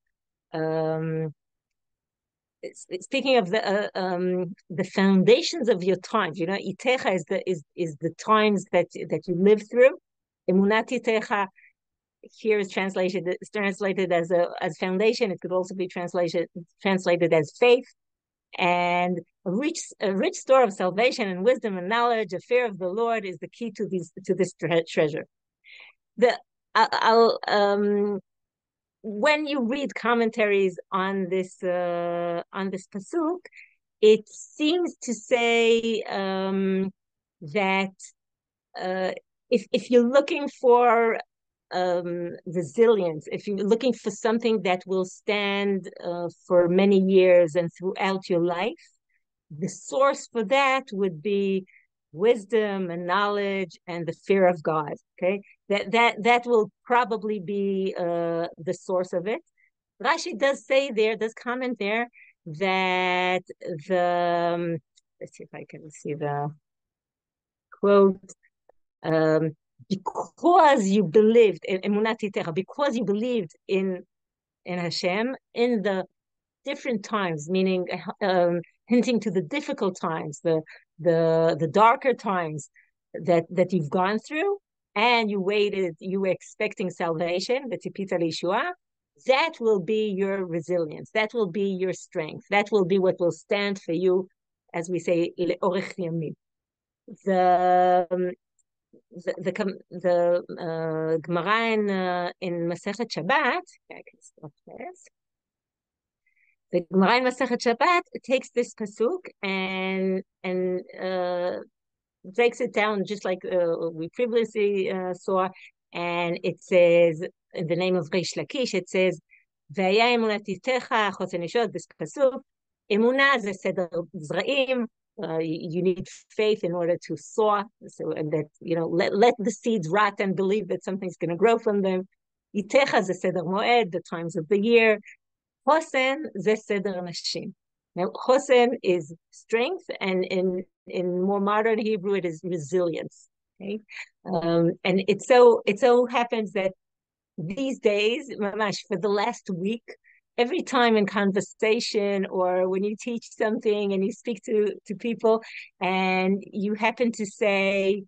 Speaking of the foundations of your times, itecha is the times that you live through. Emunat itecha here is translated as foundation. It could also be translated as faith, and a rich store of salvation and wisdom and knowledge. A fear of the Lord is the key to this treasure. When you read commentaries on this pasuk, it seems to say that if you're looking for resilience, if you're looking for something that will stand for many years and throughout your life, the source for that would be wisdom and knowledge and the fear of God. Okay, that will probably be the source of it. Rashi does comment there that let's see if I can see the quote. Because you believed in emunatitecha, because you believed in Hashem in the different times, meaning hinting to the difficult times, the darker times that you've gone through, and you were expecting salvation, the tipita liyeshua, that will be your resilience, that will be your strength, that will be what will stand for you, as we say, le'orech yamim. The Gemara in Masechet Shabbat, I can stop this. The Gemara in Masechet Shabbat takes this pasuk and breaks it down just like we previously saw, and it says in the name of Reish Lakish, it says V'aya emunatitecha chosenishot. This pasuk, emunah ze seder zraim. You need faith in order to sow, and that let the seeds rot and believe that something's going to grow from them. Itecha ze seder moed, the times of the year. Chosen ze seder nashim. Now, chosen is strength, and in more modern Hebrew, it is resilience. Okay, and it so happens that these days, mamash, for the last week, every time in conversation or when you teach something and you speak to people and you happen to say,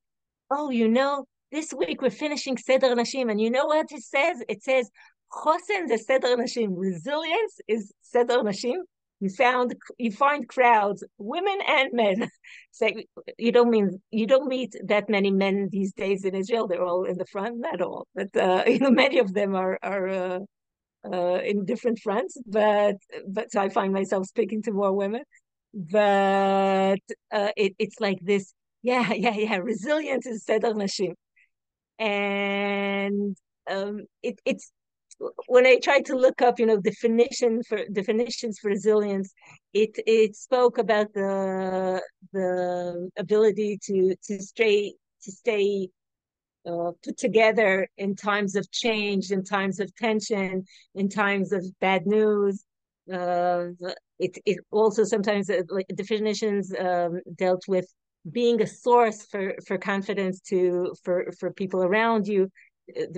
oh, this week we're finishing Seder Nashim, and you know what it says? It says, Chosen the Seder Nashim. Resilience is Seder Nashim. You find crowds, women and men. Say you don't meet that many men these days in Israel. They're all in the front, not all, but many of them are in different fronts. But so I find myself speaking to more women. But it's like this. Yeah. Resilience is Seder Nashim, and it's. When I tried to look up, definitions for resilience, it spoke about the ability to stay put together in times of change, in times of tension, in times of bad news. It also sometimes definitions dealt with being a source for confidence for people around you,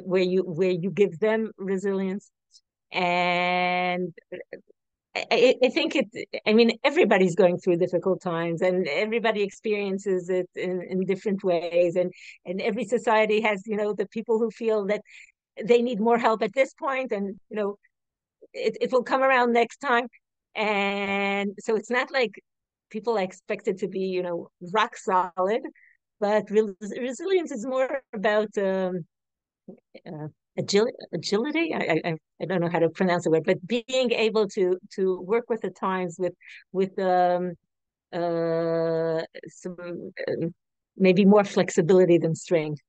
where you give them resilience. And I think everybody's going through difficult times, and everybody experiences it in different ways, and every society has the people who feel that they need more help at this point, and it will come around next time. And so it's not like people are expected to be rock solid, but resilience is more about agility. I don't know how to pronounce the word, but being able to work with the times with some maybe more flexibility than strength,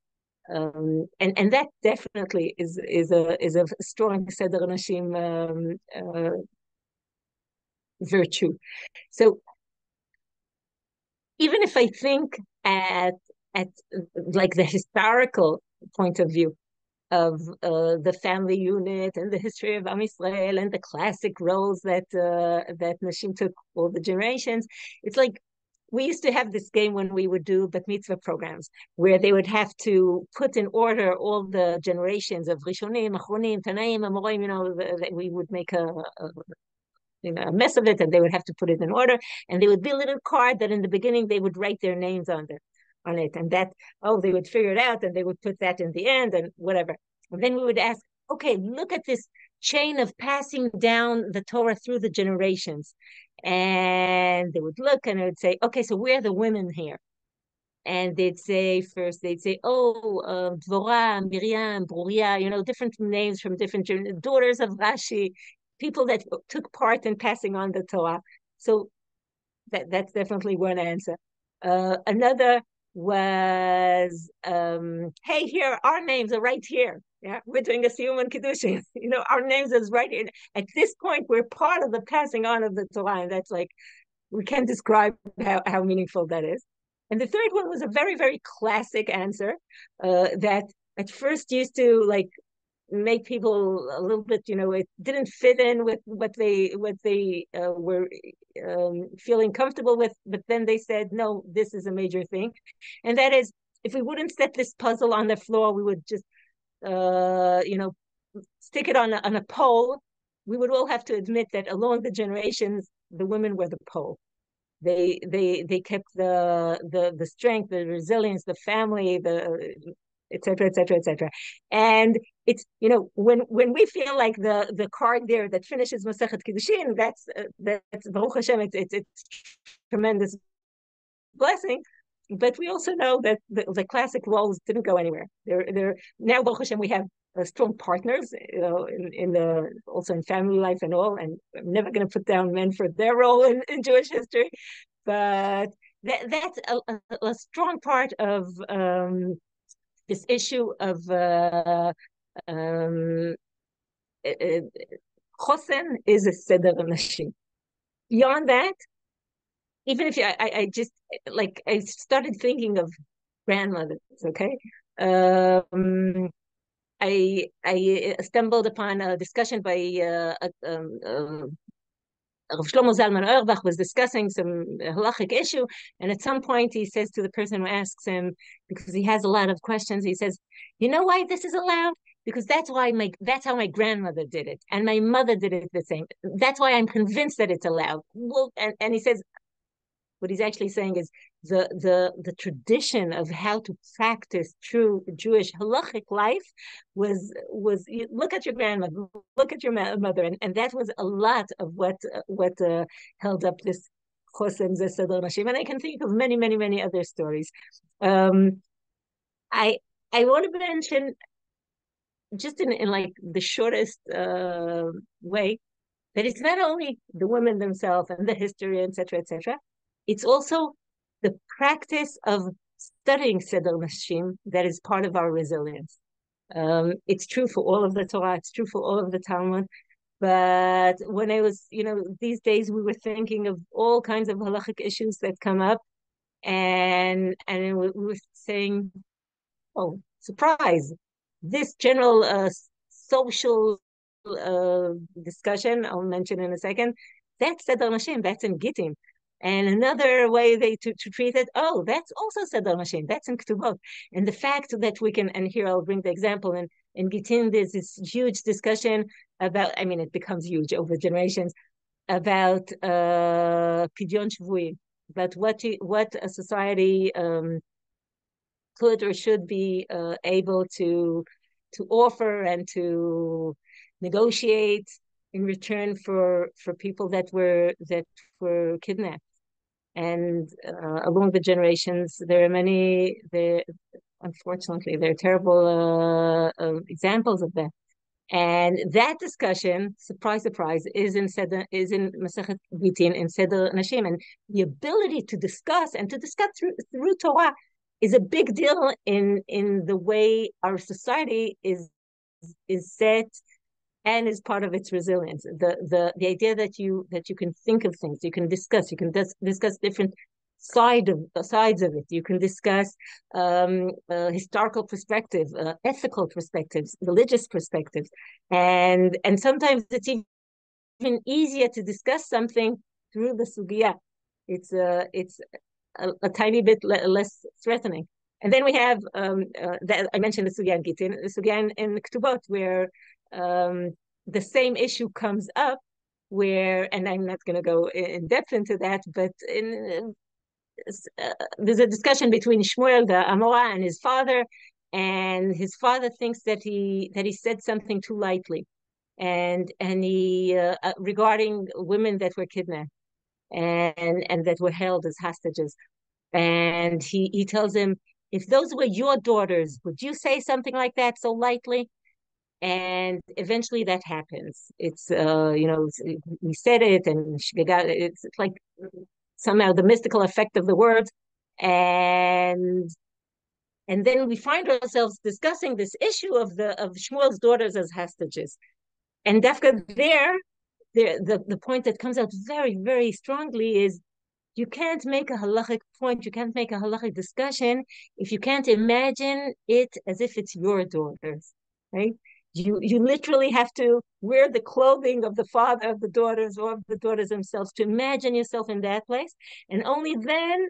and that definitely is a strong Seder Nashim virtue. So even if I think at like the historical point of view of the family unit and the history of Am Yisrael and the classic roles that Nashim took all the generations, it's like we used to have this game when we would do bat mitzvah programs where they would have to put in order all the generations of Rishonim, Achronim, Tanaim, Amorim. We would make a mess of it, and they would have to put it in order, and there would be a little card that in the beginning they would write their names on it, and that they would figure it out, and they would put that in the end, and whatever. And then we would ask, okay, look at this chain of passing down the Torah through the generations. And they would look and they would say, okay, so where are the women here? And they'd say, oh, Dvorah, Miriam, Bruria, different names from different daughters of Rashi, people that took part in passing on the Torah. So that's definitely one answer. Another was, hey, here, our names are right here. Yeah, we're doing a Siyum and Kiddushin. Our names is right here. At this point, we're part of the passing on of the Torah, and that's like, we can't describe how meaningful that is. And the third one was a very, very classic answer that at first used to like make people a little bit, it didn't fit in with what they were feeling comfortable with. But then they said, no, this is a major thing. And that is, if we wouldn't set this puzzle on the floor, we would just, stick it on a pole. We would all have to admit that along the generations, the women were the pole. They kept the strength, the resilience, the family, the et cetera, et cetera, et cetera. And it's, when we feel like the card there that finishes Masechet Kiddushin, that's Baruch Hashem, it's tremendous blessing. But we also know that the classic roles didn't go anywhere. They're now, Baruch Hashem, we have strong partners, also in family life and all. And I'm never going to put down men for their role in Jewish history, but that's a strong part of this issue of chosen is a Seder Nashim. Beyond that, even if I just like, I started thinking of grandmothers. Okay. I stumbled upon a discussion by Rav Shlomo Zalman Auerbach was discussing some halachic issue, and at some point he says to the person who asks him, because he has a lot of questions, he says, "You know why this is allowed? Because that's how my grandmother did it, and my mother did it the same. That's why I'm convinced that it's allowed." Well, and he says, what he's actually saying is the tradition of how to practice true Jewish halachic life was look at your grandmother, look at your mother, and that was a lot of what held up this Chosen Seder Nashim. And I can think of many, many, many other stories. I want to mention, just in like the shortest way, that it's not only the women themselves and the history, etc., etc. It's also the practice of studying Seder Nashim that is part of our resilience. It's true for all of the Torah, it's true for all of the Talmud. But when I was, these days we were thinking of all kinds of halachic issues that come up, and we were saying, oh, surprise, this general social discussion, I'll mention in a second, that's Seder Nashim, that's in Gittin. And another way to treat it, oh, that's also Seder Nashim, that's in Ketubot. And the fact that we can, and here I'll bring the example, in Gittin, there's this huge discussion about, it becomes huge over generations, about Pidyon Shvuim, about what a society could or should be able to offer and to negotiate in return for people that were kidnapped. And along the generations, there are many. Unfortunately, there are terrible examples of that. And that discussion, surprise, surprise, is in Masechet Gittin, in Seder Nashim, and the ability to discuss through Torah is a big deal in the way our society is set and is part of its resilience. The idea that you can think of things, you can discuss different sides of it. You can discuss historical perspective, ethical perspectives, religious perspectives, and sometimes it's even easier to discuss something through the sugya. It's a tiny bit less threatening. And then we have I mentioned the sugya in Gittin, the sugya in Ketubot, where the same issue comes up, and I'm not going to go in depth into that, but there's a discussion between Shmuel the Amora and his father, and his father thinks that he said something too lightly, and he regarding women that were kidnapped and that were held as hostages. And he tells him, if those were your daughters, would you say something like that so lightly? And eventually that happens. It's we said it, and it's like somehow the mystical effect of the words, and then we find ourselves discussing this issue of Shmuel's daughters as hostages. And Dafka there, the point that comes out very, very strongly is you can't make a halachic point, you can't make a halachic discussion if you can't imagine it as if it's your daughters, right? You literally have to wear the clothing of the father of the daughters or of the daughters themselves to imagine yourself in that place, and only then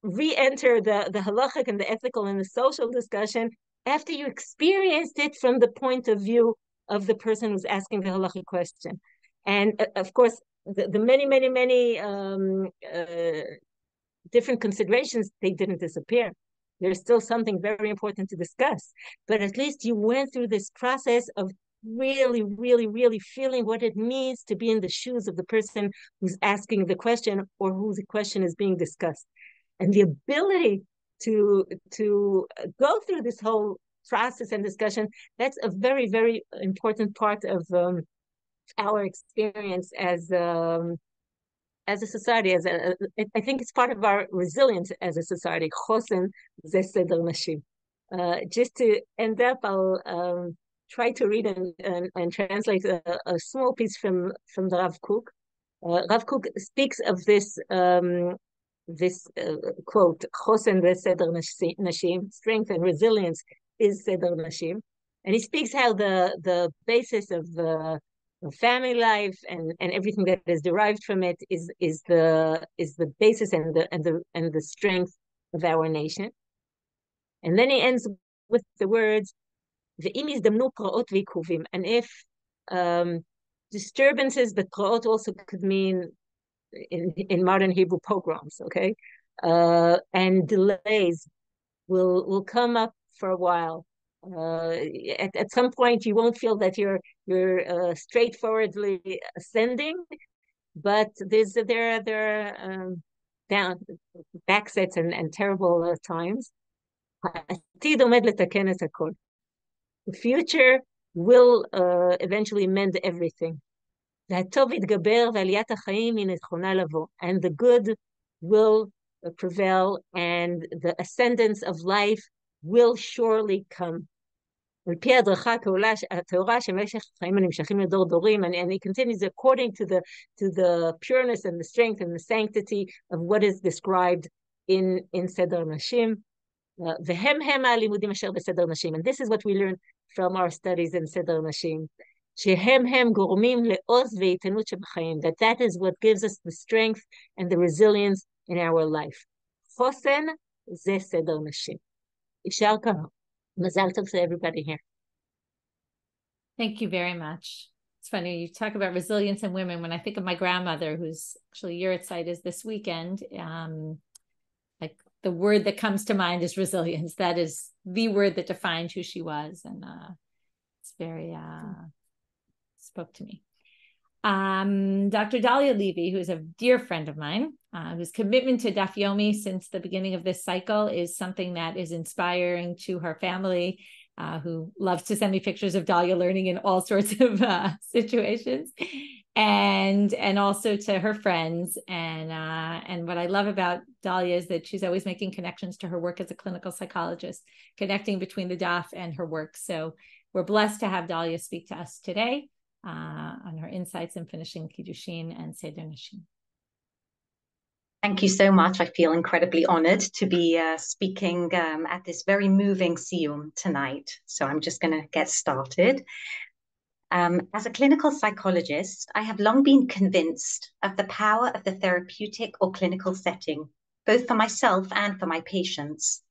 re-enter the halachic and the ethical and the social discussion after you experienced it from the point of view of the person who's asking the halachic question. And of course, the many different considerations, they didn't disappear. There's still something very important to discuss, but at least you went through this process of really, really, really feeling what it means to be in the shoes of the person who's asking the question or whose question is being discussed. And the ability to go through this whole process and discussion, that's a very, very important part of our experience as a society. I think it's part of our resilience as a society. Chosen ze Seder Nashim. Just to end up, I'll try to read and translate a small piece from the Rav Kook. Rav Kook speaks of this quote, Chosen ze Seder Nashim, strength and resilience is Seder Nashim. And he speaks how the basis of family life and everything that is derived from it is the basis and the strength of our nation. And then he ends with the words, and if disturbances, but praot also could mean in modern Hebrew pogroms, okay, and delays will come up for a while. At some point, you won't feel that you're straightforwardly ascending, but there are down backsets and terrible times. The future will eventually mend everything. And the good will prevail, and the ascendance of life will surely come. And he continues according to the pureness and the strength and the sanctity of what is described in Seder Nashim. And this is what we learn from our studies in Seder Nashim. That is what gives us the strength and the resilience in our life. Chosen ze Seder Nashim. Ishar kol. Mazal tov to everybody here. Thank you very much. It's funny, you talk about resilience in women. When I think of my grandmother, who's actually Yurtzeit is this weekend, like the word that comes to mind is resilience. That is the word that defined who she was. And it's very, spoke to me. Dr. Dahlia Levy, who's a dear friend of mine, whose commitment to Daf Yomi since the beginning of this cycle is something that is inspiring to her family, who loves to send me pictures of Dahlia learning in all sorts of situations, and also to her friends. And what I love about Dahlia is that she's always making connections to her work as a clinical psychologist, connecting between the Daf and her work. So we're blessed to have Dahlia speak to us today on her insights in finishing Kiddushin and Seder Nashim. Thank you so much. I feel incredibly honored to be speaking at this very moving Siyum tonight. So I'm just going to get started. As a clinical psychologist, I have long been convinced of the power of the therapeutic or clinical setting, both for myself and for my patients.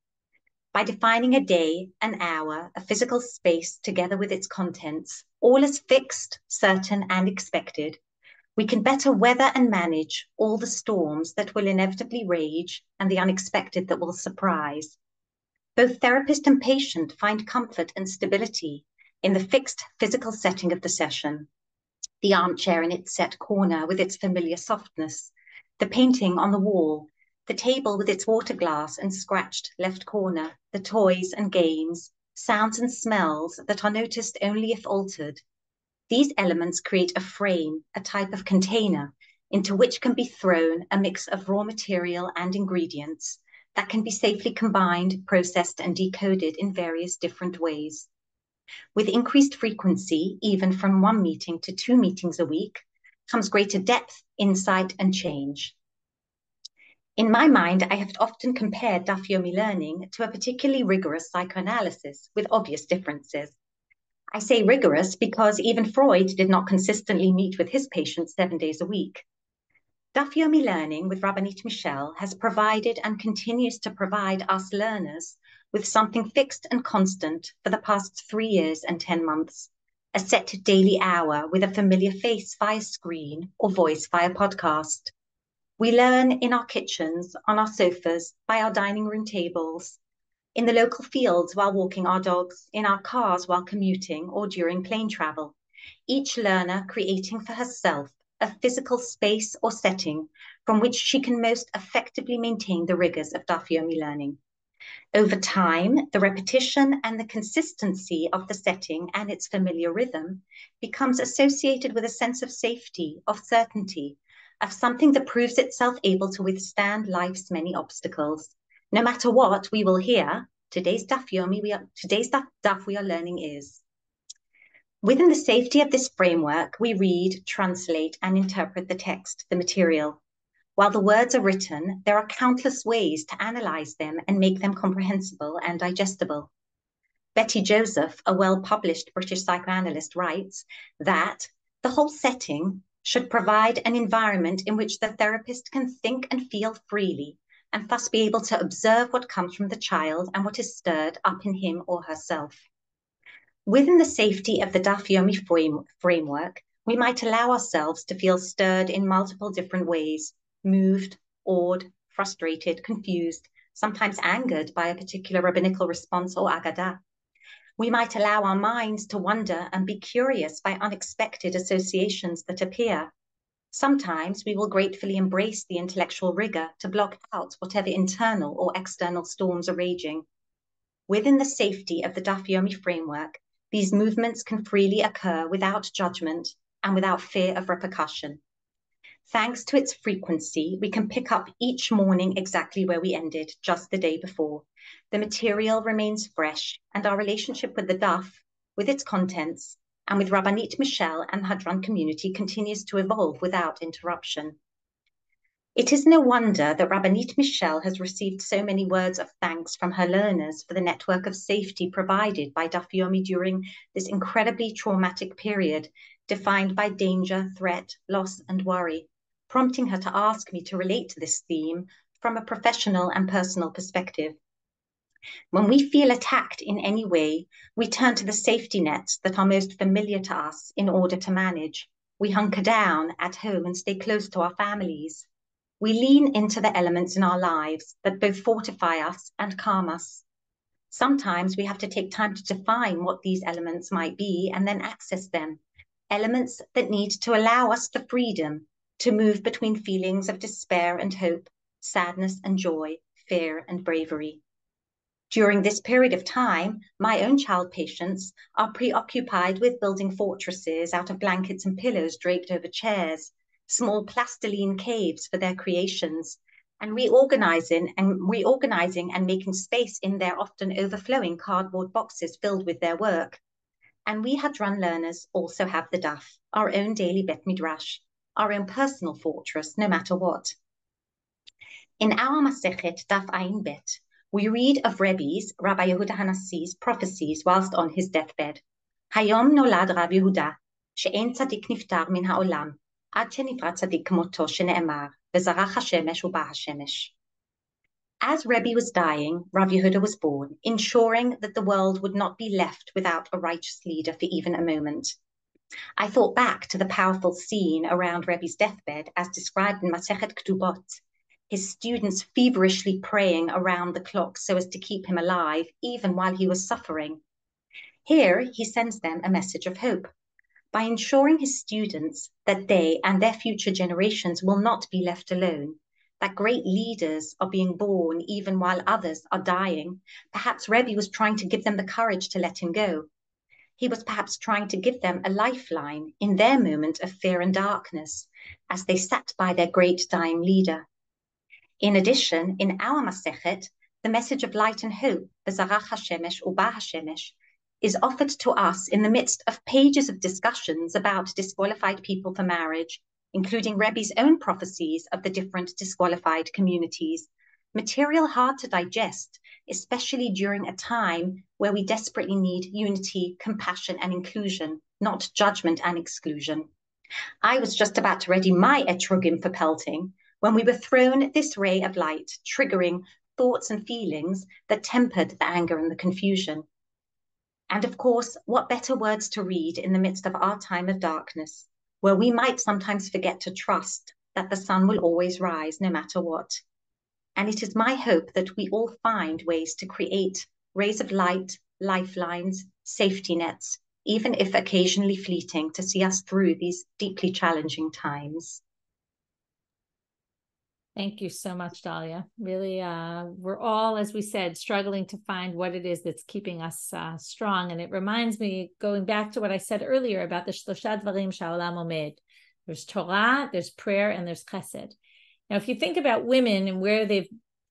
By defining a day, an hour, a physical space together with its contents, all as fixed, certain, and expected, we can better weather and manage all the storms that will inevitably rage and the unexpected that will surprise. Both therapist and patient find comfort and stability in the fixed physical setting of the session. The armchair in its set corner with its familiar softness, the painting on the wall, the table with its water glass and scratched left corner, the toys and games, sounds and smells that are noticed only if altered. These elements create a frame, a type of container, into which can be thrown a mix of raw material and ingredients that can be safely combined, processed, and decoded in various different ways. With increased frequency, even from 1 meeting to 2 meetings a week, comes greater depth, insight, and change. In my mind, I have often compared Daf Yomi learning to a particularly rigorous psychoanalysis with obvious differences. I say rigorous because even Freud did not consistently meet with his patients 7 days a week. Daf Yomi learning with Rabbanit Michelle has provided and continues to provide us learners with something fixed and constant for the past 3 years and 10 months, a set daily hour with a familiar face via screen or voice via podcast. We learn in our kitchens, on our sofas, by our dining room tables, in the local fields while walking our dogs, in our cars while commuting or during plane travel, each learner creating for herself a physical space or setting from which she can most effectively maintain the rigors of Daf Yomi learning. Over time, the repetition and the consistency of the setting and its familiar rhythm becomes associated with a sense of safety, of certainty, of something that proves itself able to withstand life's many obstacles. No matter what we will hear, today's Daf we are learning is. Within the safety of this framework, we read, translate, and interpret the text, the material. While the words are written, there are countless ways to analyze them and make them comprehensible and digestible. Betty Joseph, a well-published British psychoanalyst, writes that the whole setting should provide an environment in which the therapist can think and feel freely, and thus be able to observe what comes from the child and what is stirred up in him or herself. Within the safety of the Daf Yomi framework, we might allow ourselves to feel stirred in multiple different ways, moved, awed, frustrated, confused, sometimes angered by a particular rabbinical response or agadah. We might allow our minds to wander and be curious by unexpected associations that appear. Sometimes we will gratefully embrace the intellectual rigor to block out whatever internal or external storms are raging. Within the safety of the Daf Yomi framework, these movements can freely occur without judgment and without fear of repercussion. Thanks to its frequency, we can pick up each morning exactly where we ended just the day before. The material remains fresh, and our relationship with the Daf, with its contents, and with Rabbanit Michelle and Hadran community continues to evolve without interruption. It is no wonder that Rabbanit Michelle has received so many words of thanks from her learners for the network of safety provided by Daf Yomi during this incredibly traumatic period, defined by danger, threat, loss, and worry, prompting her to ask me to relate to this theme from a professional and personal perspective. When we feel attacked in any way, we turn to the safety nets that are most familiar to us in order to manage. We hunker down at home and stay close to our families. We lean into the elements in our lives that both fortify us and calm us. Sometimes we have to take time to define what these elements might be and then access them. Elements that need to allow us the freedom to move between feelings of despair and hope, sadness and joy, fear and bravery. During this period of time, my own child patients are preoccupied with building fortresses out of blankets and pillows draped over chairs, small plastiline caves for their creations, and reorganizing and making space in their often overflowing cardboard boxes filled with their work. And we Hadran learners also have the Daf, our own daily Bet Midrash, our own personal fortress, no matter what. In our Masechet Daf Ayin Bet, we read of Rebbe's, Rabbi Yehuda Hanassi's prophecies whilst on his deathbed. Hayom nolad Rabbi Yehuda, she'en tzadik niftar min ha'olam, ad shenifra tzadik kmoto shene'emar, v'zarach hashemesh u'ba hashemesh. As Rebbe was dying, Rav Yehuda was born, ensuring that the world would not be left without a righteous leader for even a moment. I thought back to the powerful scene around Rebbe's deathbed as described in Masechet Ketubot. his students feverishly praying around the clock so as to keep him alive, even while he was suffering. Here, he sends them a message of hope by ensuring his students that they and their future generations will not be left alone, that great leaders are being born even while others are dying. Perhaps Rebbe was trying to give them the courage to let him go. He was perhaps trying to give them a lifeline in their moment of fear and darkness as they sat by their great dying leader. In addition, in our Masechet, the message of light and hope, B'zarach HaShemesh Uba HaShemesh, is offered to us in the midst of pages of discussions about disqualified people for marriage, including Rebbe's own prophecies of the different disqualified communities, material hard to digest, especially during a time where we desperately need unity, compassion, and inclusion, not judgment and exclusion. I was just about to ready my etrogim for pelting when we were thrown this ray of light, triggering thoughts and feelings that tempered the anger and the confusion. And of course, what better words to read in the midst of our time of darkness, where we might sometimes forget to trust that the sun will always rise no matter what. And it is my hope that we all find ways to create rays of light, lifelines, safety nets, even if occasionally fleeting, to see us through these deeply challenging times. Thank you so much, Dahlia. Really, we're all, as we said, struggling to find what it is that's keeping us strong. And it reminds me, going back to what I said earlier about the Shlosha Dvarim Sha'olam Omed. There's Torah, there's prayer, and there's Chesed. Now, if you think about women and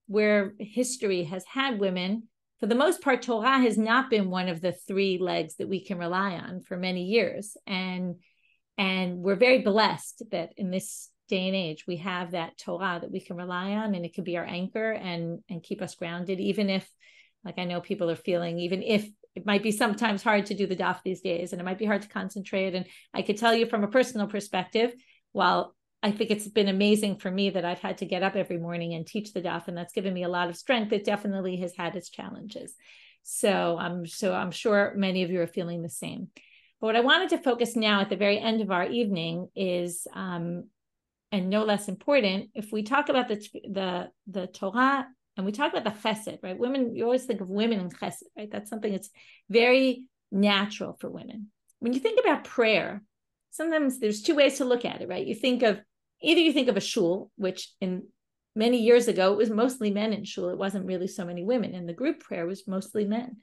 where history has had women, for the most part, Torah has not been one of the three legs that we can rely on for many years. And we're very blessed that in this day and age, we have that Torah that we can rely on, and it can be our anchor and keep us grounded, even if, like I know people are feeling, even if it might be sometimes hard to do the daf these days, and it might be hard to concentrate. And I could tell you from a personal perspective, while I think it's been amazing for me that I've had to get up every morning and teach the daf, and that's given me a lot of strength, it definitely has had its challenges. So I'm sure many of you are feeling the same. But what I wanted to focus now at the very end of our evening is, and no less important, if we talk about the Torah and we talk about the Chesed, right? Women, you always think of women in Chesed, right? That's something that's very natural for women. When you think about prayer, sometimes there's two ways to look at it, right? Either you think of a shul, which in many years ago, it was mostly men in shul. It wasn't really so many women, and the group prayer was mostly men.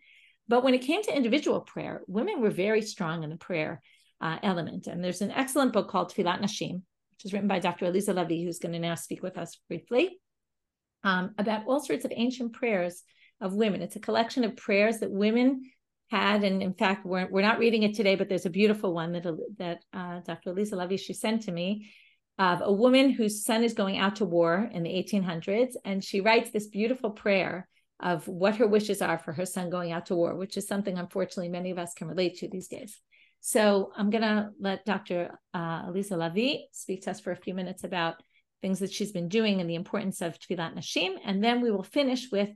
But when it came to individual prayer, women were very strong in the prayer element. And there's an excellent book called Tfila Nashim, which is written by Dr. Aliza Lavie, who's going to now speak with us briefly, about all sorts of ancient prayers of women. It's a collection of prayers that women had, and in fact, we're not reading it today, but there's a beautiful one that Dr. Aliza Lavie, she sent to me, of a woman whose son is going out to war in the 1800s, and she writes this beautiful prayer of what her wishes are for her son going out to war, which is something, unfortunately, many of us can relate to these days. So I'm going to let Dr. Aliza Lavie speak to us for a few minutes about things that she's been doing and the importance of Tfilat Nashim. And then we will finish with,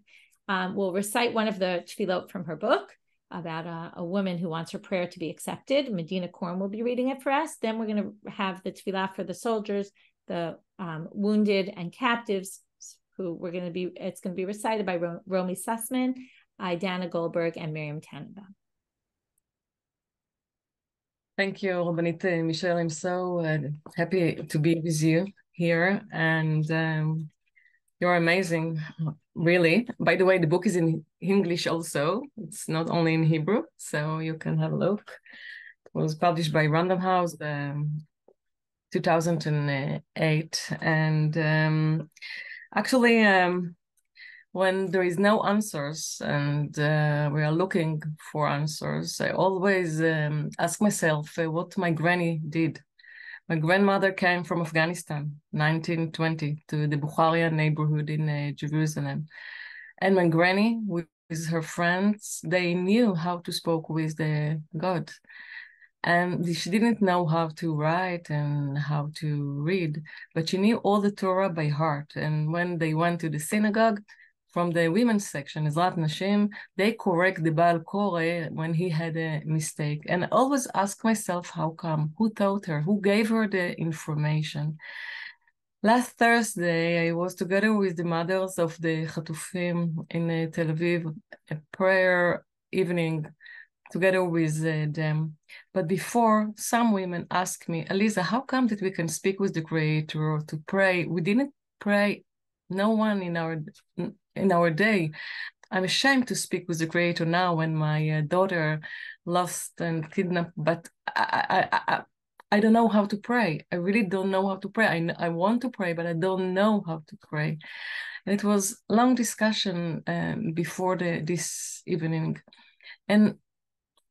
we'll recite one of the Tfilot from her book about a woman who wants her prayer to be accepted. Medinah Korn will be reading it for us. Then we're going to have the Tfilah for the soldiers, the wounded and captives, who it's going to be recited by Romi Sussman, Idana Goldberg, and Miriam Tannenbaum. Thank you, Rabbanit Michelle. I'm so happy to be with you here, and you're amazing, really. By the way, the book is in English also. It's not only in Hebrew, so you can have a look. It was published by Random House 2008, and actually, when there is no answers and we are looking for answers, I always ask myself what my granny did. My grandmother came from Afghanistan, 1920, to the Bukharia neighborhood in Jerusalem. And my granny, with her friends, they knew how to speak with the God. And she didn't know how to write and how to read, but she knew all the Torah by heart. And when they went to the synagogue, from the women's section, Seder Nashim, they correct the Baal Koreh when he had a mistake. And I always ask myself, how come? Who taught her? Who gave her the information? last Thursday, I was together with the mothers of the Chatufim in Tel Aviv, a prayer evening together with them. But before, some women asked me, Aliza, how come that we can speak with the Creator or to pray? We didn't pray, no one in our day. I'm ashamed to speak with the Creator now when my daughter lost and kidnapped, but I don't know how to pray. I really don't know how to pray. I want to pray, but I don't know how to pray. And it was a long discussion before this evening. And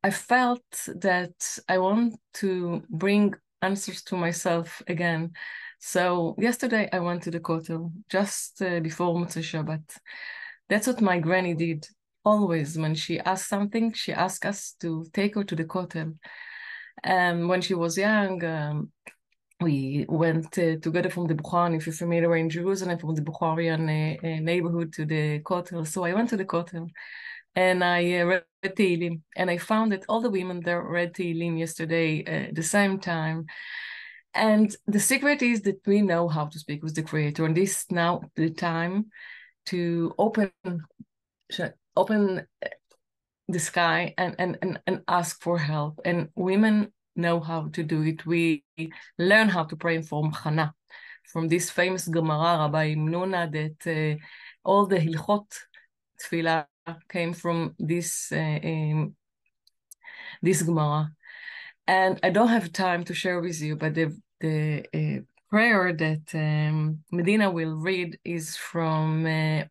I felt that I want to bring answers to myself again. So yesterday I went to the kotel just before Motzei Shabbat. That's what my granny did. Always when she asked something, she asked us to take her to the kotel. When she was young, we went together from the Bukharian, if you're familiar, in Jerusalem, from the Bukharian neighborhood to the kotel. So I went to the kotel and I read Tehillim, and I found that all the women there read Tehillim yesterday at the same time. And the secret is that we know how to speak with the Creator, and this is now the time to open the sky and ask for help. And women know how to do it. We learn how to pray from Chana, from this famous Gemara, Rabbi Nuna, that all the Hilchot Tfila came from this Gemara. And I don't have time to share with you, but the prayer that Medina will read is from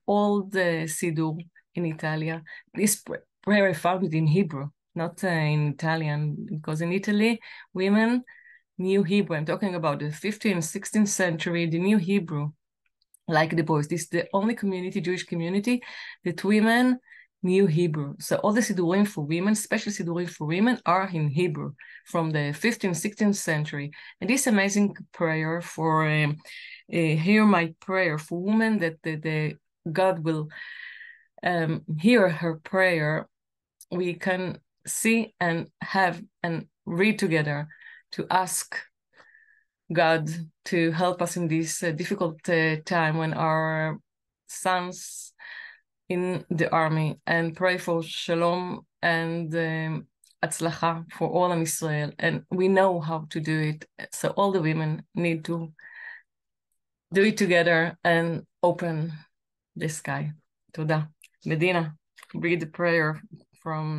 old Siddur in Italia. This prayer I found it in Hebrew, not in Italian, because in Italy, women knew Hebrew. I'm talking about the 15th, 16th century, the new Hebrew, like the boys. This is the only community, Jewish community, that women knew Hebrew. So all the Siddurim for women, especially Siddurim for women, are in Hebrew from the 15th, 16th century. And this amazing prayer for, hear my prayer for women, that the God will hear her prayer. We can see and have and read together to ask God to help us in this difficult time when our sons in the army, and pray for shalom and atzlacha for all of Israel. And we know how to do it. So all the women need to do it together and open the sky. Toda. Medina, read the prayer from,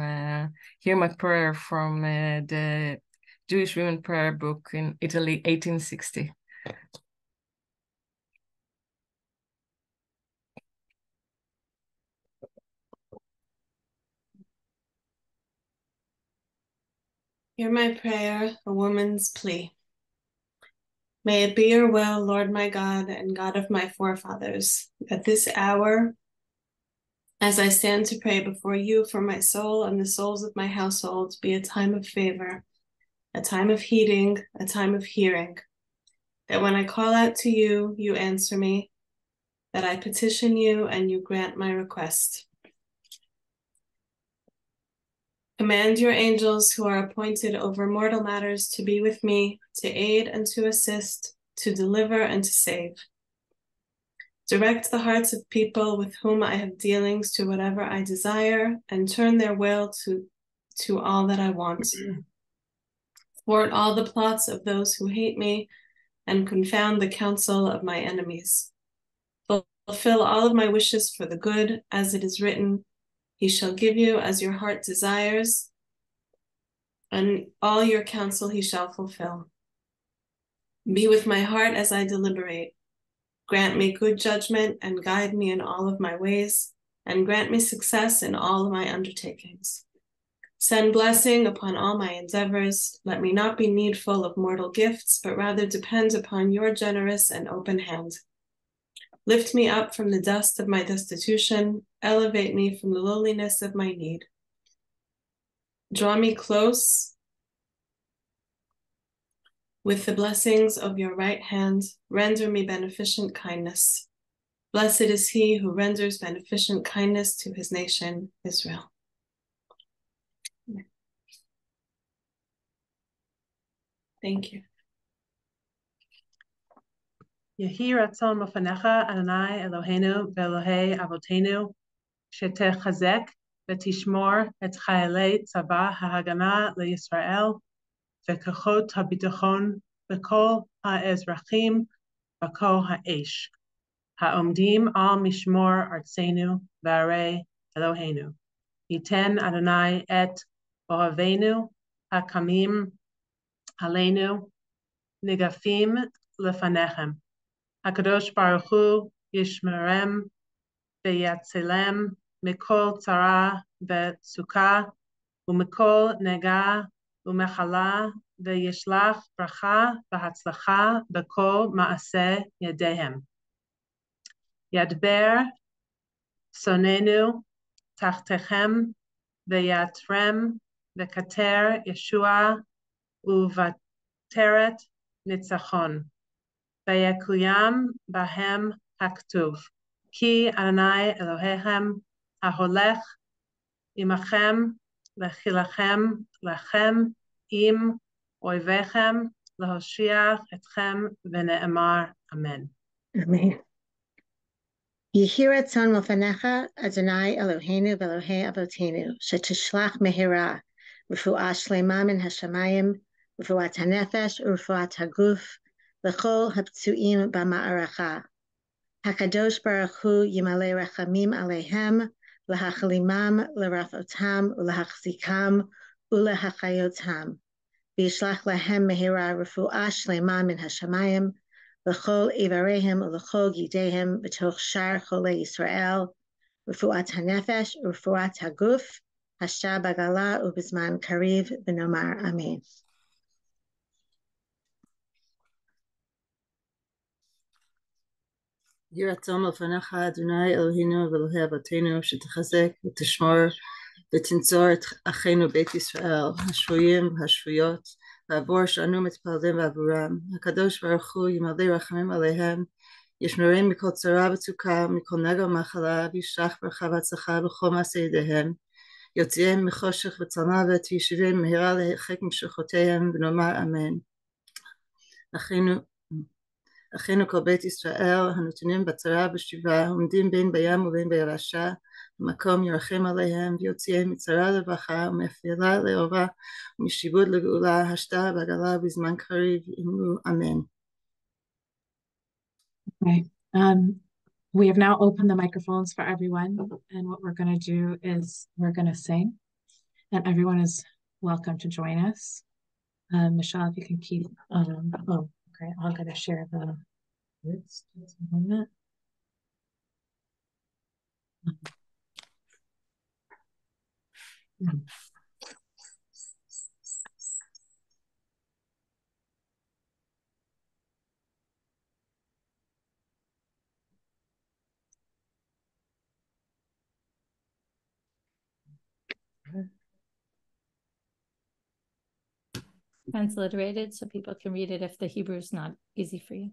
hear my prayer from the Jewish Women Prayer Book in Italy, 1860. Hear my prayer, a woman's plea. May it be your will, Lord my God and God of my forefathers, at this hour, as I stand to pray before you for my soul and the souls of my household, be a time of favor, a time of heeding, a time of hearing, that when I call out to you, you answer me, that I petition you and you grant my request. Command your angels who are appointed over mortal matters to be with me, to aid and to assist, to deliver and to save. Direct the hearts of people with whom I have dealings to whatever I desire, and turn their will to all that I want. Thwart all the plots of those who hate me, and confound the counsel of my enemies. Fulfill all of my wishes for the good, as it is written, he shall give you as your heart desires, and all your counsel he shall fulfill. Be with my heart as I deliberate. Grant me good judgment and guide me in all of my ways, and grant me success in all of my undertakings. Send blessing upon all my endeavors. Let me not be needful of mortal gifts, but rather depend upon your generous and open hand. Lift me up from the dust of my destitution. Elevate me from the lowliness of my need. Draw me close with the blessings of your right hand. Render me beneficent kindness. Blessed is he who renders beneficent kindness to his nation, Israel. Thank you. Yehi ratzon mofanecha Adonai Eloheinu ve'Elohei Avotenu shetechazek v'tishmor et chayalei tzava ha'hagana leYisrael ve'kochot ha'bitachon v'kol ha'ezrachim v'kol ha'esh ha'omdim al mishmor artzenu v'arei Eloheinu. Yiten Adonai et ohavenu hakamim aleinu nigafim lefanechem. HaKadosh Baruch Hu yishmerem ve'yatzilem mikol tzara ve'tzukah u'mikol nega u'mechala ve'yishlach bracha v'hatzlacha b'kol ma'aseh yadehem. Yadber sonenu tachtechem ve'yatrem ve'kater Yeshua u'vateret nitzachon. Vayekuyam bahem haktuv. Ki Adonai Elohechem haholech imachem lechilachem lechem im oivechem lahoshiach etchem v'ne'emar. Amen. Amen. Yehi ratzon mofanecha Adonai Eloheinu ve'Elohei Avotenu shetishlach mehira refua shleima min hashamayim refuat hanefesh u'refuat haguf l'chol haptsuim b'ma'aracha. HaKadosh Baruch Hu yimalei rachamim aleihem l'hachalimam l'rafotam u'l'hachzikam u'l'hachayotam v'yishlach lahem mehira refua shleima min hashamayim l'chol ivarehem u'l'chol gidehem b'toch shar cholei Yisrael refuat hanefesh u'refuat haguf hasha bagala u'bizman kariv v'nomar amen. Yiratzon l'fanecha Adonai Eloheinu v'Elohei Avotenu shetechazek v'tishmor v'tintzor et achenu Beit Yisrael hashvuyim v'hashvuyot v'avor sh'anu mitpaldim v'avuram. HaKadosh Baruch Hu yimalei rachamim aleihem yishmerem mikol tzara v'tzukah mikol nega u'machala v'yishlach bracha v'hatzlacha b'chol ma'aseh yadehem yotzihem michoshech v'tzalmavet v'yishivim mehira lehechek mishlochotehem v'nomar amen. Achenu kol Beit Yisrael hanutinin b'tzara b'shiva umdim בין בים ובין ביבשה המקום ירחם עליהם ויוציאם מצרה לרווחה ומאפלה לאורה ומשעבוד לגאולה השתה בעגלה בזמן קריב אמרו אמן. Okay. We have now opened the microphones for everyone, and what we're going to do is we're going to sing, and everyone is welcome to join us. Michelle, if you can keep. Okay, I'm going to share the words. Just a moment. Transliterated so people can read it if the Hebrew is not easy for you.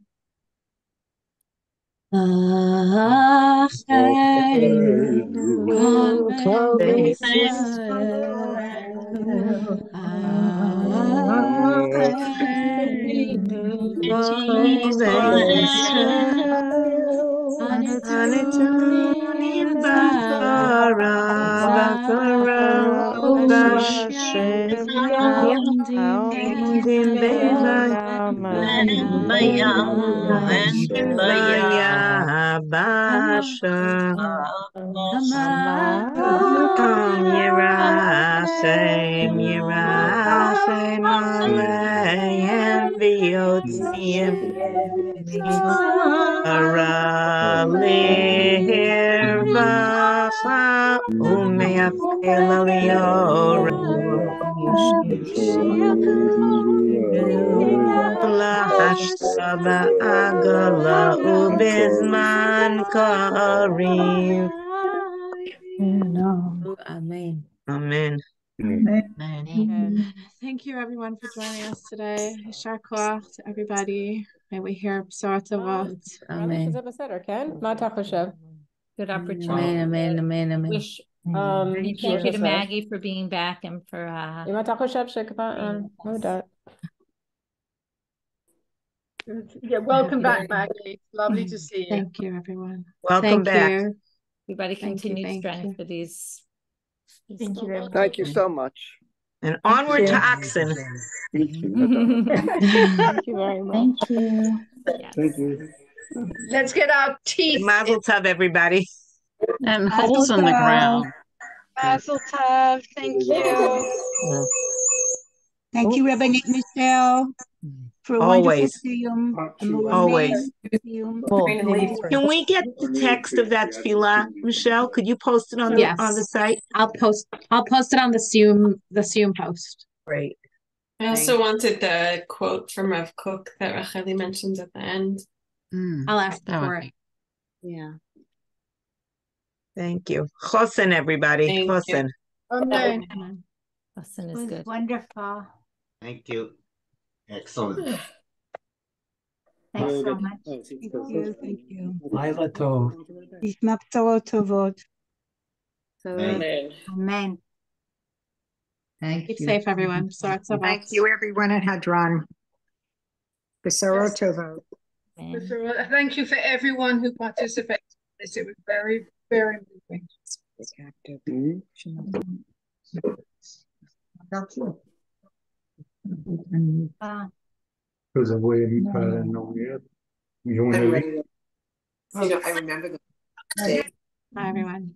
Amen. Amen. Amen. Thank you, everyone, for joining us today. Yashar koach to everybody. May we hear b'sara tovot. Amen. Good opportunity. Amen. Amen. Amen. Wish thank you to Maggie for being back and for Yeah, welcome back, Maggie. Lovely to see you. Thank you, everyone. Welcome back. You. Everybody Thank you, continue thank strength you. for these. Thank you very much. Thank you so much. And onward to Oxen. Thank you. Thank you very much. Thank you. Yes. Thank you. Let's get our teeth. Mazel tov, everybody. And holes in the ground. Mazel tov. Thank you. Thank you, Rabbanit Michelle, for a Always. wonderful Always. Siyum. Can we get the text of that Tfila, Michelle? Could you post it on the site? I'll post it on the Siyum post. Great. I also wanted the quote from Rav Kook that Rachelle mentions at the end. I'll ask for it. Yeah. Thank you. Chosen, everybody. Thank Chosen. Amen. Lesson It is was good. wonderful. Thank you. Excellent. Thanks so much. Thank you. Thank you. Laila Tov. Nishma b'torot tovot. Amen. Amen. Keep safe, everyone. Thank you, everyone at Hadran. B'sorot tovot. Thank you for everyone who participated in this. It was very, very moving. Because of William Nomi. I remember the Bye, everyone.